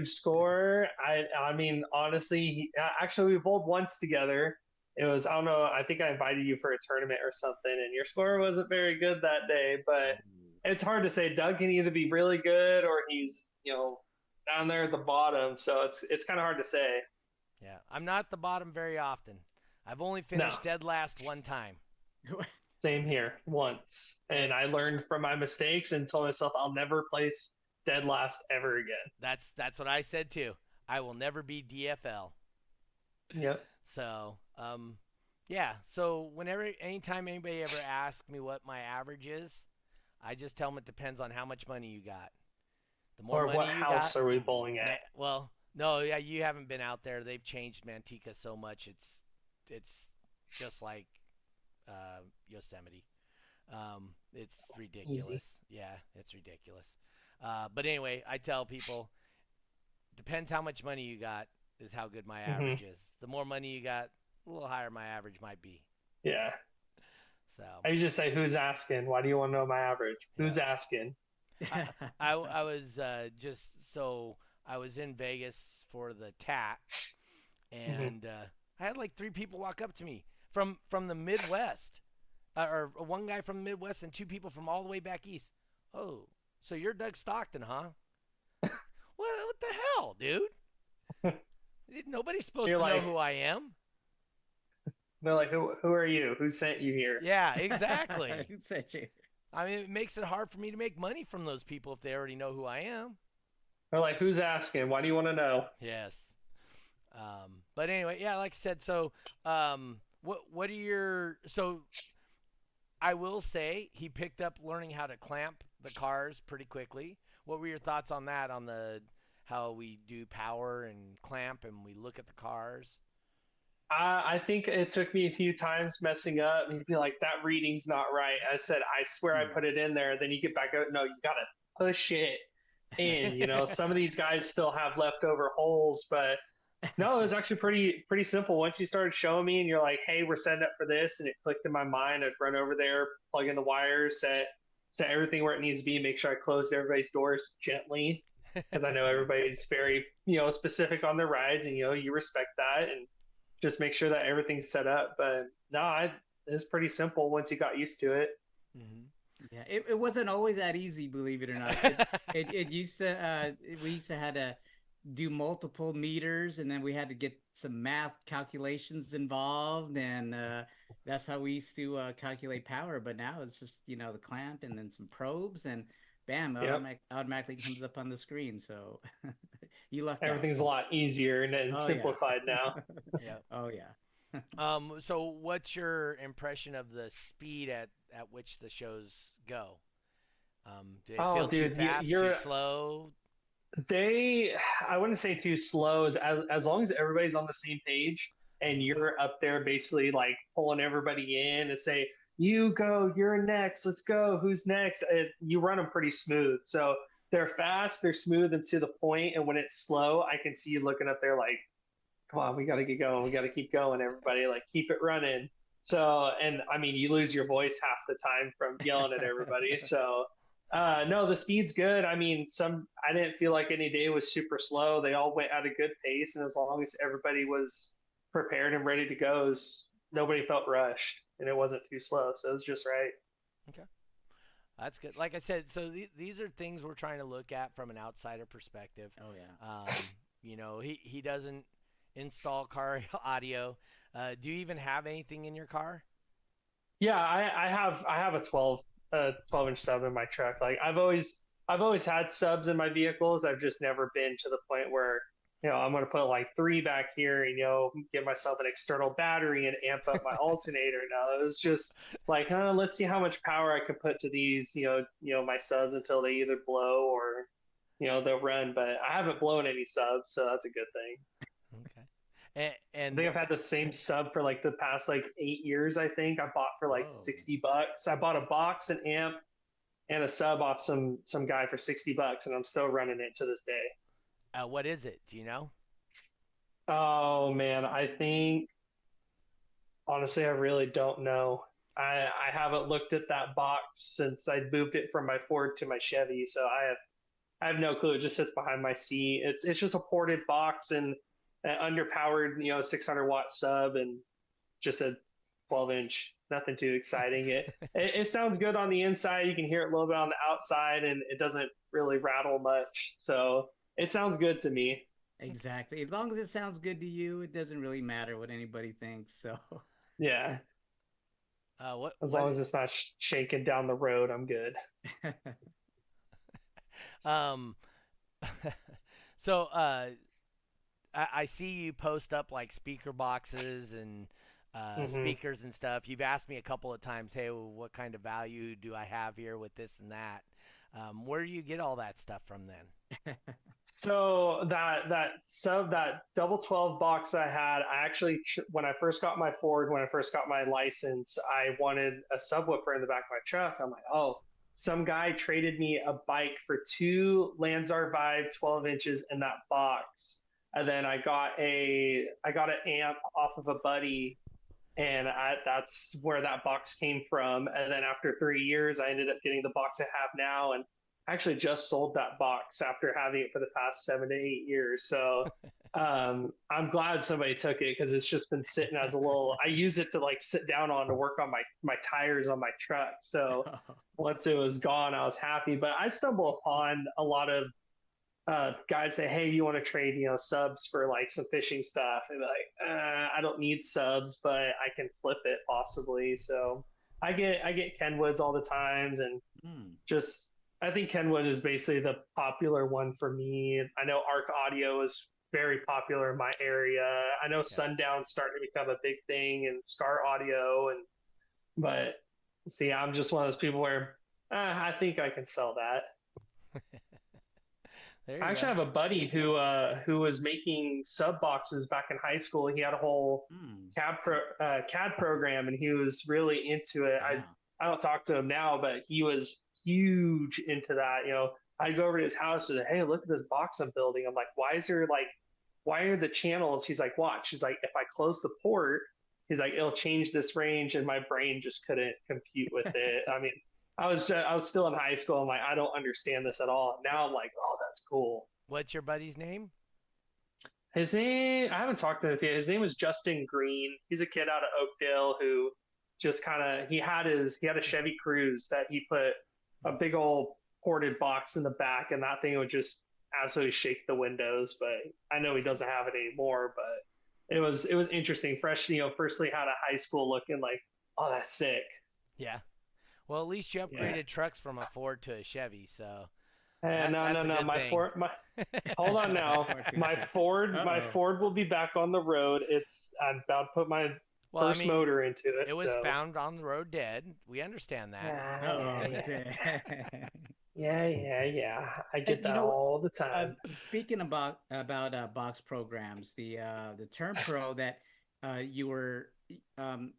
score. I mean, honestly, actually, we bowled once together. It was, I don't know, I think I invited you for a tournament or something, and your score wasn't very good that day, but it's hard to say. Doug can either be really good or he's, down there at the bottom, so it's kind of hard to say. Yeah, I'm not at the bottom very often. I've only finished dead last one time. Same here, once. And I learned from my mistakes and told myself I'll never place dead last ever again. That's what I said too. I will never be DFL. Yep. So, so anytime anybody ever asks me what my average is, I just tell them it depends on how much money you got. The more or money what you house got, are we bowling at? Well, no, yeah, you haven't been out there. They've changed Manteca so much. It's just like Yosemite. It's ridiculous. Easy. Yeah, it's ridiculous. But anyway, I tell people, depends how much money you got is how good my average is. The more money you got, a little higher my average might be. Yeah. So I usually say, who's asking? Why do you want to know my average? Who's asking? I was I was in Vegas for the TAT, and I had like 3 people walk up to me from the Midwest, or one guy from the Midwest and 2 people from all the way back east. Oh, so you're Doug Stockton, huh? What the hell, dude? Nobody's supposed to know who I am. They're like, who are you? Who sent you here? Yeah, exactly. Who sent you? I mean, it makes it hard for me to make money from those people if they already know who I am. They're like, who's asking? Why do you want to know? Yes. But anyway, yeah, like I said, so what are your, so I will say he picked up learning how to clamp the cars pretty quickly. What were your thoughts on that, on how we do power and clamp and we look at the cars? I think it took me a few times messing up. You'd be like, that reading's not right. I said, I swear I put it in there. Then you get back out. No, you got to push it in. Some of these guys still have leftover holes, but no, it was actually pretty simple. Once you started showing me and you're like, hey, we're setting up for this. And it clicked in my mind. I'd run over there, plug in the wires, set everything where it needs to be, make sure I closed everybody's doors gently. Because I know everybody's very, specific on their rides, and, you respect that. And just make sure that everything's set up. But no, it was pretty simple once you got used to it. Mm-hmm. Yeah, it wasn't always that easy, believe it or not. It used to, we used to had to do multiple meters, and then we had to get some math calculations involved, and that's how we used to calculate power. But now it's just, the clamp and then some probes, and bam, Yep. automatically comes up on the screen. So you lucked Everything's a out. lot easier and Oh simplified yeah. now. Yeah. Oh yeah. So what's your impression of the speed at which the shows go? Do they Oh, feel too dude, fast, too you're slow? they. I wouldn't say too slow as long as everybody's on the same page and you're up there basically like pulling everybody in and say, "You go, you're next. Let's go. Who's next?" You run them pretty smooth. So they're fast, they're smooth and to the point. And when it's slow, I can see you looking up there like, come on, we got to get going. We got to keep going, everybody. Like, keep it running. So, and I mean, you lose your voice half the time from yelling at everybody. So, no, the speed's good. I mean, I didn't feel like any day was super slow. They all went at a good pace. And as long as everybody was prepared and ready to go, nobody felt rushed and it wasn't too slow. So it was just right. Okay. That's good. Like I said, so these are things we're trying to look at from an outsider perspective. Oh yeah. He doesn't install car audio. Do you even have anything in your car? Yeah, I have a 12-inch sub in my truck. Like I've always had subs in my vehicles. I've just never been to the point where I'm going to put like three back here and give myself an external battery and amp up my alternator. No, it was just like, let's see how much power I can put to these my subs until they either blow or they'll run. But I haven't blown any subs, so that's a good thing. Okay. I think I've had the same sub for like the past like 8 years. I think I bought for like Whoa. $60. I bought a box, an amp, and a sub off some guy for $60, and I'm still running it to this day. What is it? Do you know? Oh man, I think honestly I really don't know. I haven't looked at that box since I moved it from my Ford to my Chevy, so I have no clue. It just sits behind my seat. It's just a ported box and an underpowered 600-watt sub and just a 12-inch. Nothing too exciting. It sounds good on the inside. You can hear it a little bit on the outside, and it doesn't really rattle much. So it sounds good to me. Exactly. As long as it sounds good to you, it doesn't really matter what anybody thinks. So Yeah, What? as long as it's not shaking down the road, I'm good. Um. So I see you post up like speaker boxes and speakers and stuff. You've asked me a couple of times, hey, well, what kind of value do I have here with this and that? Where do you get all that stuff from then? So that double 12 box I had, I actually when I first got my Ford, when I first got my license, I wanted a subwoofer in the back of my truck. I'm like, oh, some guy traded me a bike for two Lanzar Vibe 12 inches in that box, and then I got an amp off of a buddy, and that's where that box came from. And then after 3 years, I ended up getting the box I have now, and actually just sold that box after having it for the past 7 to 8 years. So I'm glad somebody took it because it's just been sitting as a little. I use it to like sit down on to work on my tires on my truck. So once it was gone, I was happy. But I stumble upon a lot of guys say, "Hey, you want to trade subs for like some fishing stuff?" And like, I don't need subs, but I can flip it possibly. So I get Kenwoods all the times and just. I think Kenwood is basically the popular one for me. I know Arc Audio is very popular in my area. I know Sundown's starting to become a big thing and Scar Audio but see, I'm just one of those people where I think I can sell that. I actually have a buddy who was making sub boxes back in high school. He had a whole CAD program and he was really into it. Wow. I don't talk to him now, but he was huge into that. I'd go over to his house and say, hey, look at this box I'm building. I'm like, why are the channels? He's like, watch. He's like, if I close the port, he's like, it'll change this range, and my brain just couldn't compute with it. I mean, I was still in high school. I'm like, I don't understand this at all. Now I'm like, oh, that's cool. What's your buddy's name? His name, I haven't talked to him yet. His name was Justin Green. He's a kid out of Oakdale who just he had a Chevy Cruze that he put a big old ported box in the back, and that thing would just absolutely shake the windows. But I know he doesn't have it anymore. But it was interesting. Fresh, firstly out of high school, looking like, oh, that's sick. Yeah. Well, at least you Yeah. upgraded trucks from a Ford to a Chevy, so And that's a no. good My thing. Ford, hold on now. My Uh-oh. Ford will be back on the road. I'm about to put my Well, I first mean, motor into it. it was So found on the road dead. We understand that. Uh-oh. yeah. I And get you that know, all the time. speaking about box programs, the term pro that you were um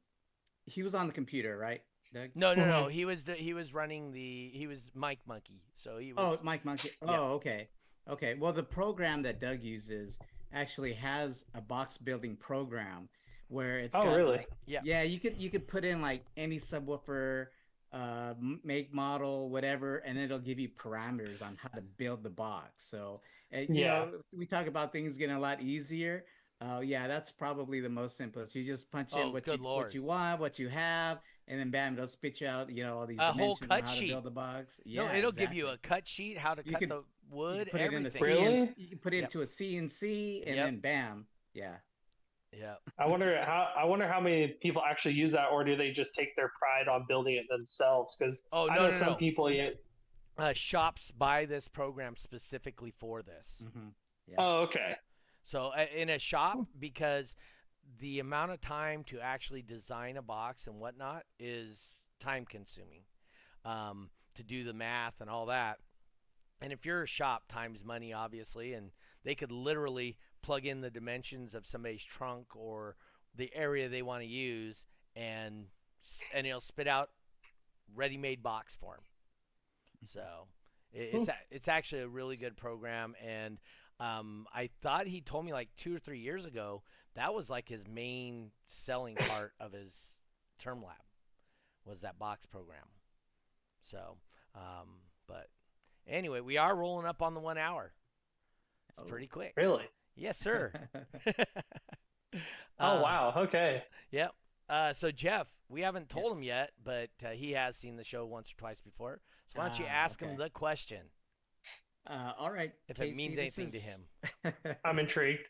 he was on the computer, right, Doug? No. Hmm. He was running he was Mike Monkey, so he Oh, was. Mike Monkey. Yep. Oh, okay. Okay. Well, the program that Doug uses actually has a box building program where it's Oh, got really? like, Yep. yeah, you could put in like any subwoofer, make, model, whatever, and it'll give you parameters on how to build the box. So, Yeah. we talk about things getting a lot easier. Yeah, that's probably the most simplest. You just punch in Oh, good what lord. you want, what you have, and then bam, it'll spit you out, all these A whole dimensions on cut how to sheet. build the box. No, Yeah, it'll give you a exactly. cut sheet, how to You cut could the you wood, could put it into everything. Really? You can put it Yep. into a CNC, and Yep. then bam. Yeah. Yep. I wonder how many people actually use that, or do they just take their pride on building it themselves? Because Oh, I no, know no, some no. people. Yeah. Shops buy this program specifically for this. Hmm. Yeah. Oh, okay. So in a shop, because the amount of time to actually design a box and whatnot is time consuming, to do the math and all that. And if you're a shop, time's money, obviously, and they could literally plug in the dimensions of somebody's trunk or the area they want to use, and it'll spit out ready-made box for them. So it's actually a really good program, and I thought he told me like 2 or 3 years ago that was like his main selling part of his term lab was that box program. So, but anyway, we are rolling up on the 1 hour. It's Oh. pretty quick. Really? Yes, sir. Oh, wow. Okay. Yep. So Jeff, we haven't told him Yes. yet, but he has seen the show once or twice before. So why don't you ask him Okay. the question All right, if Casey, it means this anything to is him? I'm intrigued.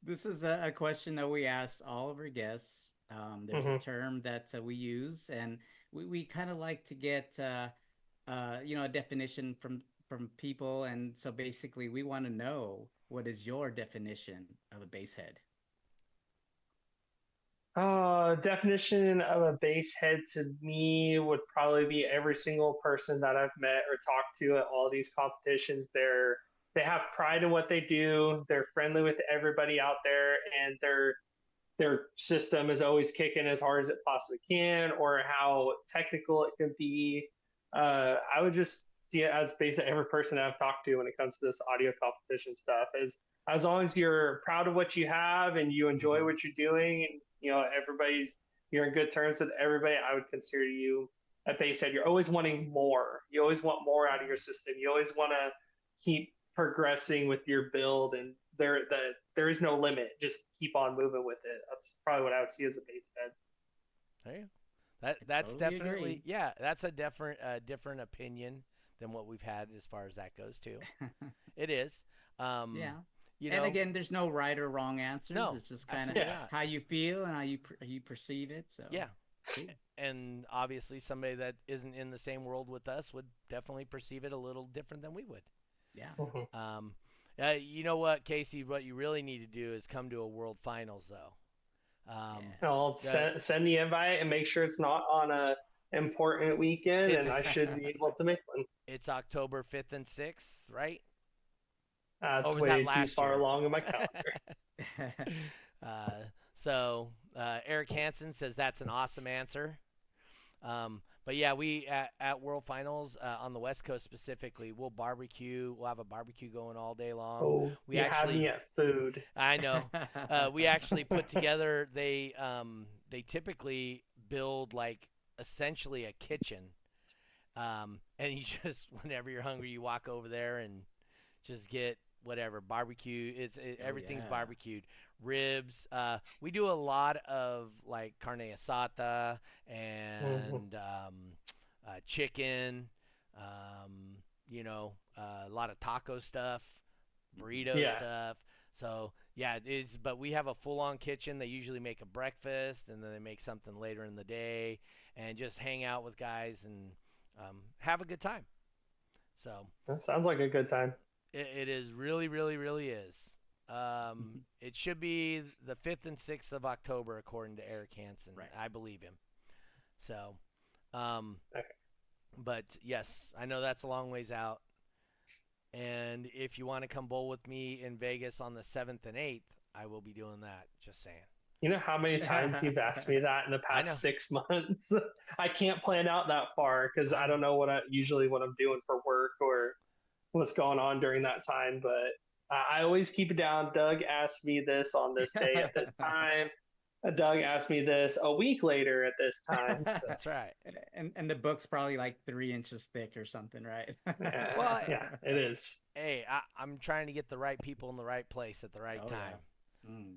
this is a question that we ask all of our guests. There's a Hmm. term that we use, and we kind of like to get a definition from people, and so basically we want to know what is your definition of a base head. Definition of a base head to me would probably be every single person that I've met or talked to at all these competitions. They have pride in what they do. They're friendly with everybody out there, and their system is always kicking as hard as it possibly can, or how technical it can be. I would just see it as basically every person I've talked to when it comes to this audio competition stuff is as long as you're proud of what you have and you enjoy Mhm. what you're doing, and you're in good terms with everybody. I would consider you a basehead. You're always wanting more. You always want more out of your system. You always want to keep progressing with your build, and there is no limit. Just keep on moving with it. That's probably what I would see as a base head. There you go. That's Totally definitely agree. that's a different opinion than what we've had as far as that goes too. It is. Um, Yeah. you And know, again, there's no right or wrong answers. no, It's just kind of absolutely Yeah. not. how you feel and how you perceive it. So, Yeah. cool. And obviously somebody that isn't in the same world with us would definitely perceive it a little different than we would. Yeah. Mhm. You know what, Casey? What you really need to do is come to a World Finals, though. Um, Yeah. I'll uh, send the invite and make sure it's not on a important weekend, and I it's should be able to make one. it's October 5th and 6th, right? Or It's was that way too last far year? along in my calendar. uh, so Eric Hansen says that's an awesome answer. But yeah, we at World Finals on the West Coast specifically, we'll barbecue. We'll have a barbecue going all day long. Oh, We you had me actually, at food. I know, we actually put together. They typically build like essentially a kitchen, and you just whenever you're hungry, you walk over there and just get whatever barbecue. Oh Everything's yeah. barbecued. Ribs. We do a lot of like carne asada Mhm. and chicken. A lot of taco stuff, burrito Yeah. stuff. So yeah, it is. But we have a full-on kitchen. They usually make a breakfast and then they make something later in the day and just hang out with guys and have a good time. So That sounds like a good time. it is really, really, really is. It should be the 5th and 6th of October, according to Eric Hansen. Right. I believe him. So, Okay. but yes, I know that's a long ways out. And if you want to come bowl with me in Vegas on the 7th and 8th, I will be doing that. Just saying. You know how many times you've asked me that in the I know. past 6 months? I can't plan out that far because I don't know what I'm doing for work or what's going on during that time. But I always keep it down. Doug asked me this on this day at this time. Doug asked me this a week later at this time. That's right. And the book's probably like 3 inches thick or something, right? Well, Yeah, it is. Hey, I'm trying to get the right people in the right place at the right Oh, time. yeah. Mm.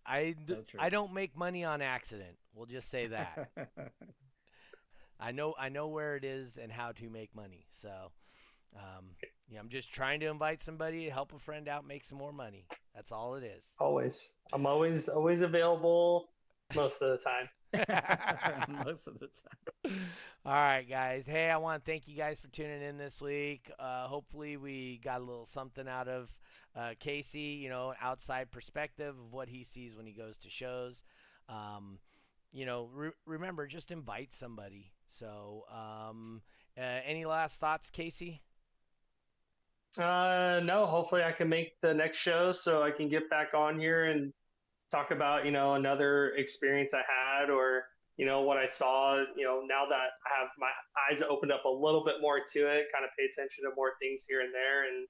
I So true. I don't make money on accident. We'll just say that. I know where it is and how to make money. So, yeah, I'm just trying to invite somebody, help a friend out, make some more money. That's all it is. Always. I'm always available most of the time. Most of the time. All right, guys. Hey, I want to thank you guys for tuning in this week. Hopefully, we got a little something out of Casey, you know, outside perspective of what he sees when he goes to shows. You know, remember, just invite somebody. So, any last thoughts, Casey? No, hopefully I can make the next show so I can get back on here and talk about, you know, another experience I had or, you know, what I saw, you know, now that I have my eyes opened up a little bit more to it, kind of pay attention to more things here and there. And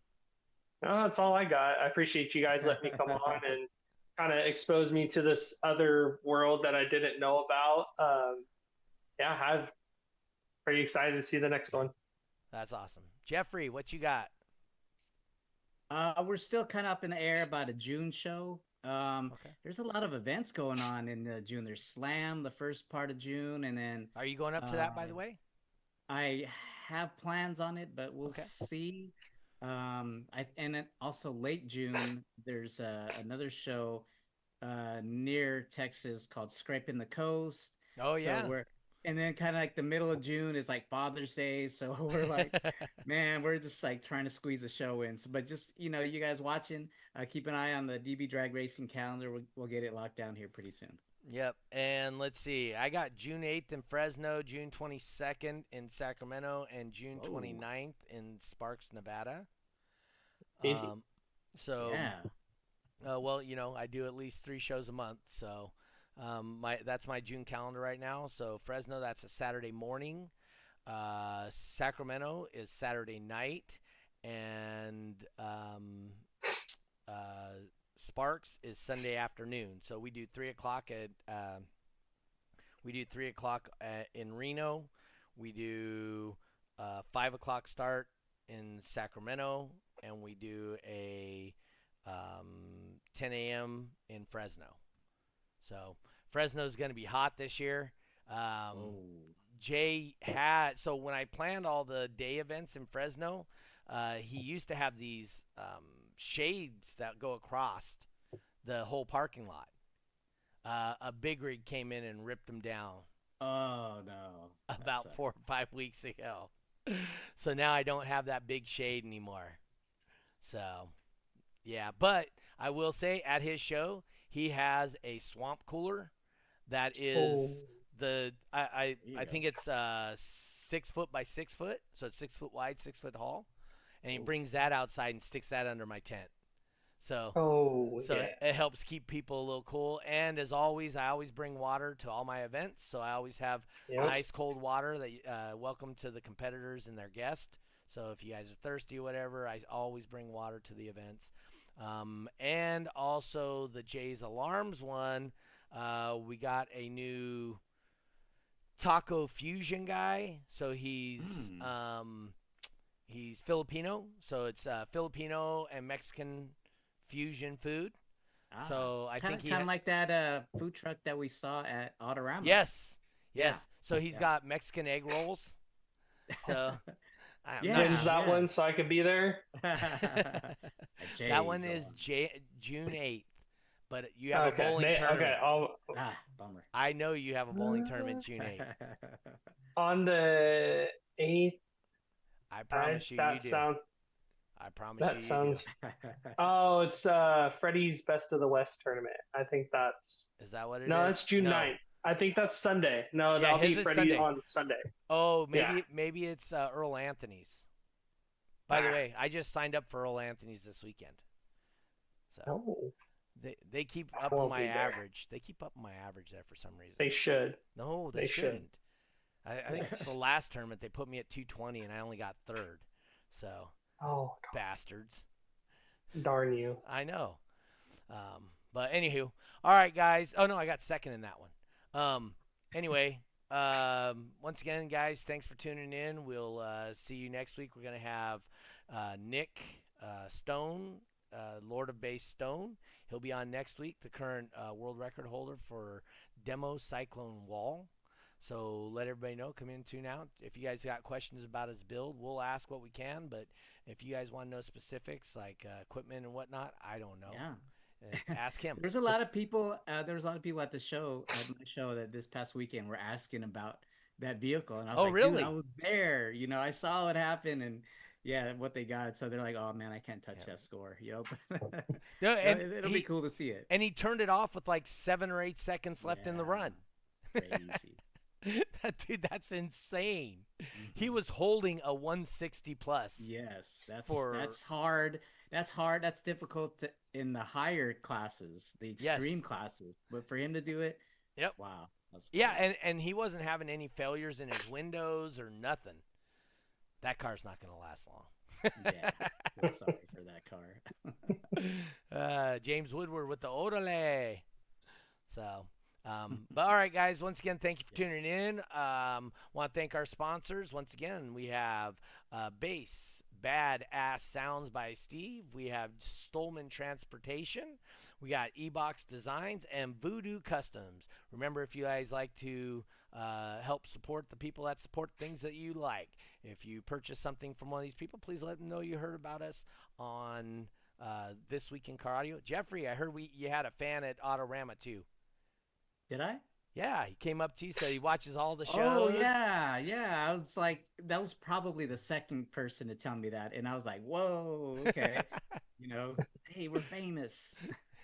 that's all I got. I appreciate you guys letting me come on and kind of expose me to this other world that I didn't know about. Yeah, I'm pretty excited to see the next one. That's awesome. Jeffrey, what you got? We're still kind of up in the air about a June show. Okay. There's a lot of events going on in June. There's Slam the first part of June, and then Are you going up to that, by the way? I have plans on it, but we'll Okay. see. And then also late June, there's another show near Texas called Scraping the Coast. Oh, So yeah. and then kind of like the middle of June is like Father's Day. So we're like, man, we're just like trying to squeeze a show in. So, but just, you know, you guys watching, keep an eye on the DB Drag Racing calendar. We'll get it locked down here pretty soon. Yep. And let's see. I got June 8th in Fresno, June 22nd in Sacramento, and June Oh. 29th in Sparks, Nevada. Easy. So, Yeah. well, you know, I do at least 3 shows a month. So, that's my June calendar right now. So Fresno, that's a Saturday morning. Sacramento is Saturday night, and Sparks is Sunday afternoon. So we do 3:00 at in Reno. We do 5:00 start in Sacramento, and we do a 10 a.m. in Fresno. So Fresno's going to be hot this year. Jay had, so when I planned all the day events in Fresno, he used to have these shades that go across the whole parking lot. A big rig came in and ripped them down Oh no. That about sucks. 4 or 5 weeks ago. So now I don't have that big shade anymore. So, yeah. But I will say at his show, he has a swamp cooler that is I There you think go. it's 6 foot by 6 foot, so it's 6 foot wide, 6 foot tall, and he brings that outside and sticks that under my tent. So Yeah. it helps keep people a little cool. And as always, I always bring water to all my events, so I always have Yep. nice cold water that welcome to the competitors and their guests. So if you guys are thirsty or whatever, I always bring water to the events. And also the Jay's Alarms one, we got a new taco fusion guy. So he's Filipino, so it's Filipino and Mexican fusion food. So I think he kind of like that food truck that we saw at Autorama. Yes. Yeah. So he's got Mexican egg rolls. So I'm Yeah. not When's that yeah. one so I could be there? that one is June 8th. but you have a Okay. bowling tournament. Okay. Bummer. I know you have a bowling tournament June 8th. On the 8th. I promise you That do. sounds. I promise That you sounds. do. Oh, it's Freddie's Best of the West tournament. I think that's. Is that what it is? No, it's June No. 9th. I think that's Sunday. No, Yeah, that'll his be is Freddie Sunday. on Sunday. Oh, Yeah. maybe it's Earl Anthony's. By the way, I just signed up for Earl Anthony's this weekend. So Oh, they keep up won't my be there. average. They keep up my average there for some reason. they should. No, they they should. shouldn't. I think the last tournament they put me at 220 and I only got third. So Oh, bastards. darn you. I know. But anywho, all right, guys. Oh no, I got second in that one. Anyway, once again, guys, thanks for tuning in. We'll see you next week. We're gonna have Nick Stone, Lord of Bass Stone. He'll be on next week. The current world record holder for demo cyclone wall. So let everybody know. Come in, tune out. If you guys got questions about his build, we'll ask what we can. But if you guys want to know specifics like equipment and whatnot, I don't know. Yeah. Ask him. There's a lot of people. There was a lot of people at the show, at my show, that this past weekend were asking about that vehicle, and I was like, really? "Dude, I was there. You know, I saw it happen, and yeah, what they got." So they're like, "Oh man, I can't touch that score." You know, No, and it'll be cool to see it. And he turned it off with like 7 or 8 seconds left in the run. Crazy. Dude, that's insane. He was holding a 160 plus. Yes, that's hard. That's hard. That's difficult in the higher classes, the extreme classes. But for him to do it, yep. Wow. Yeah, and he wasn't having any failures in his windows or nothing. That car's not going to last long. Yeah, I'm sorry for that car. James Woodward with the Orale. So, but all right, guys. Once again, thank you for tuning in. Want to thank our sponsors. Once again, we have Bass Badass Sounds by Steve. We have Stolman Transportation. We got E-Box Designs and Voodoo Customs. Remember, if you guys like to help support the people that support things that you like, if you purchase something from one of these people, please let them know you heard about us on This Week in Car Audio. Jeffrey, I heard you had a fan at Autorama too. Did I? Yeah, he came up to you, said he watches all the shows. Oh, yeah. I was like, that was probably the second person to tell me that. And I was like, whoa, okay. You know, hey, we're famous.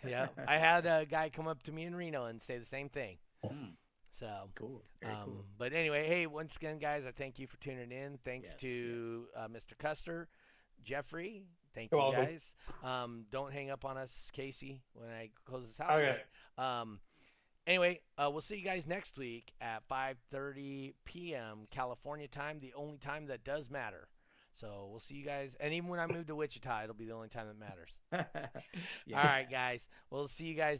Yeah, I had a guy come up to me in Reno and say the same thing. So cool. Very cool. But anyway, hey, once again, guys, I thank you for tuning in. Thanks to Mr. Custer, Jeffrey. Thank you, guys. Don't hang up on us, Casey, when I close this out. Okay. But, anyway, we'll see you guys next week at 5:30 p.m. California time, the only time that does matter. So we'll see you guys. And even when I move to Wichita, it'll be the only time that matters. All right, guys. We'll see you guys.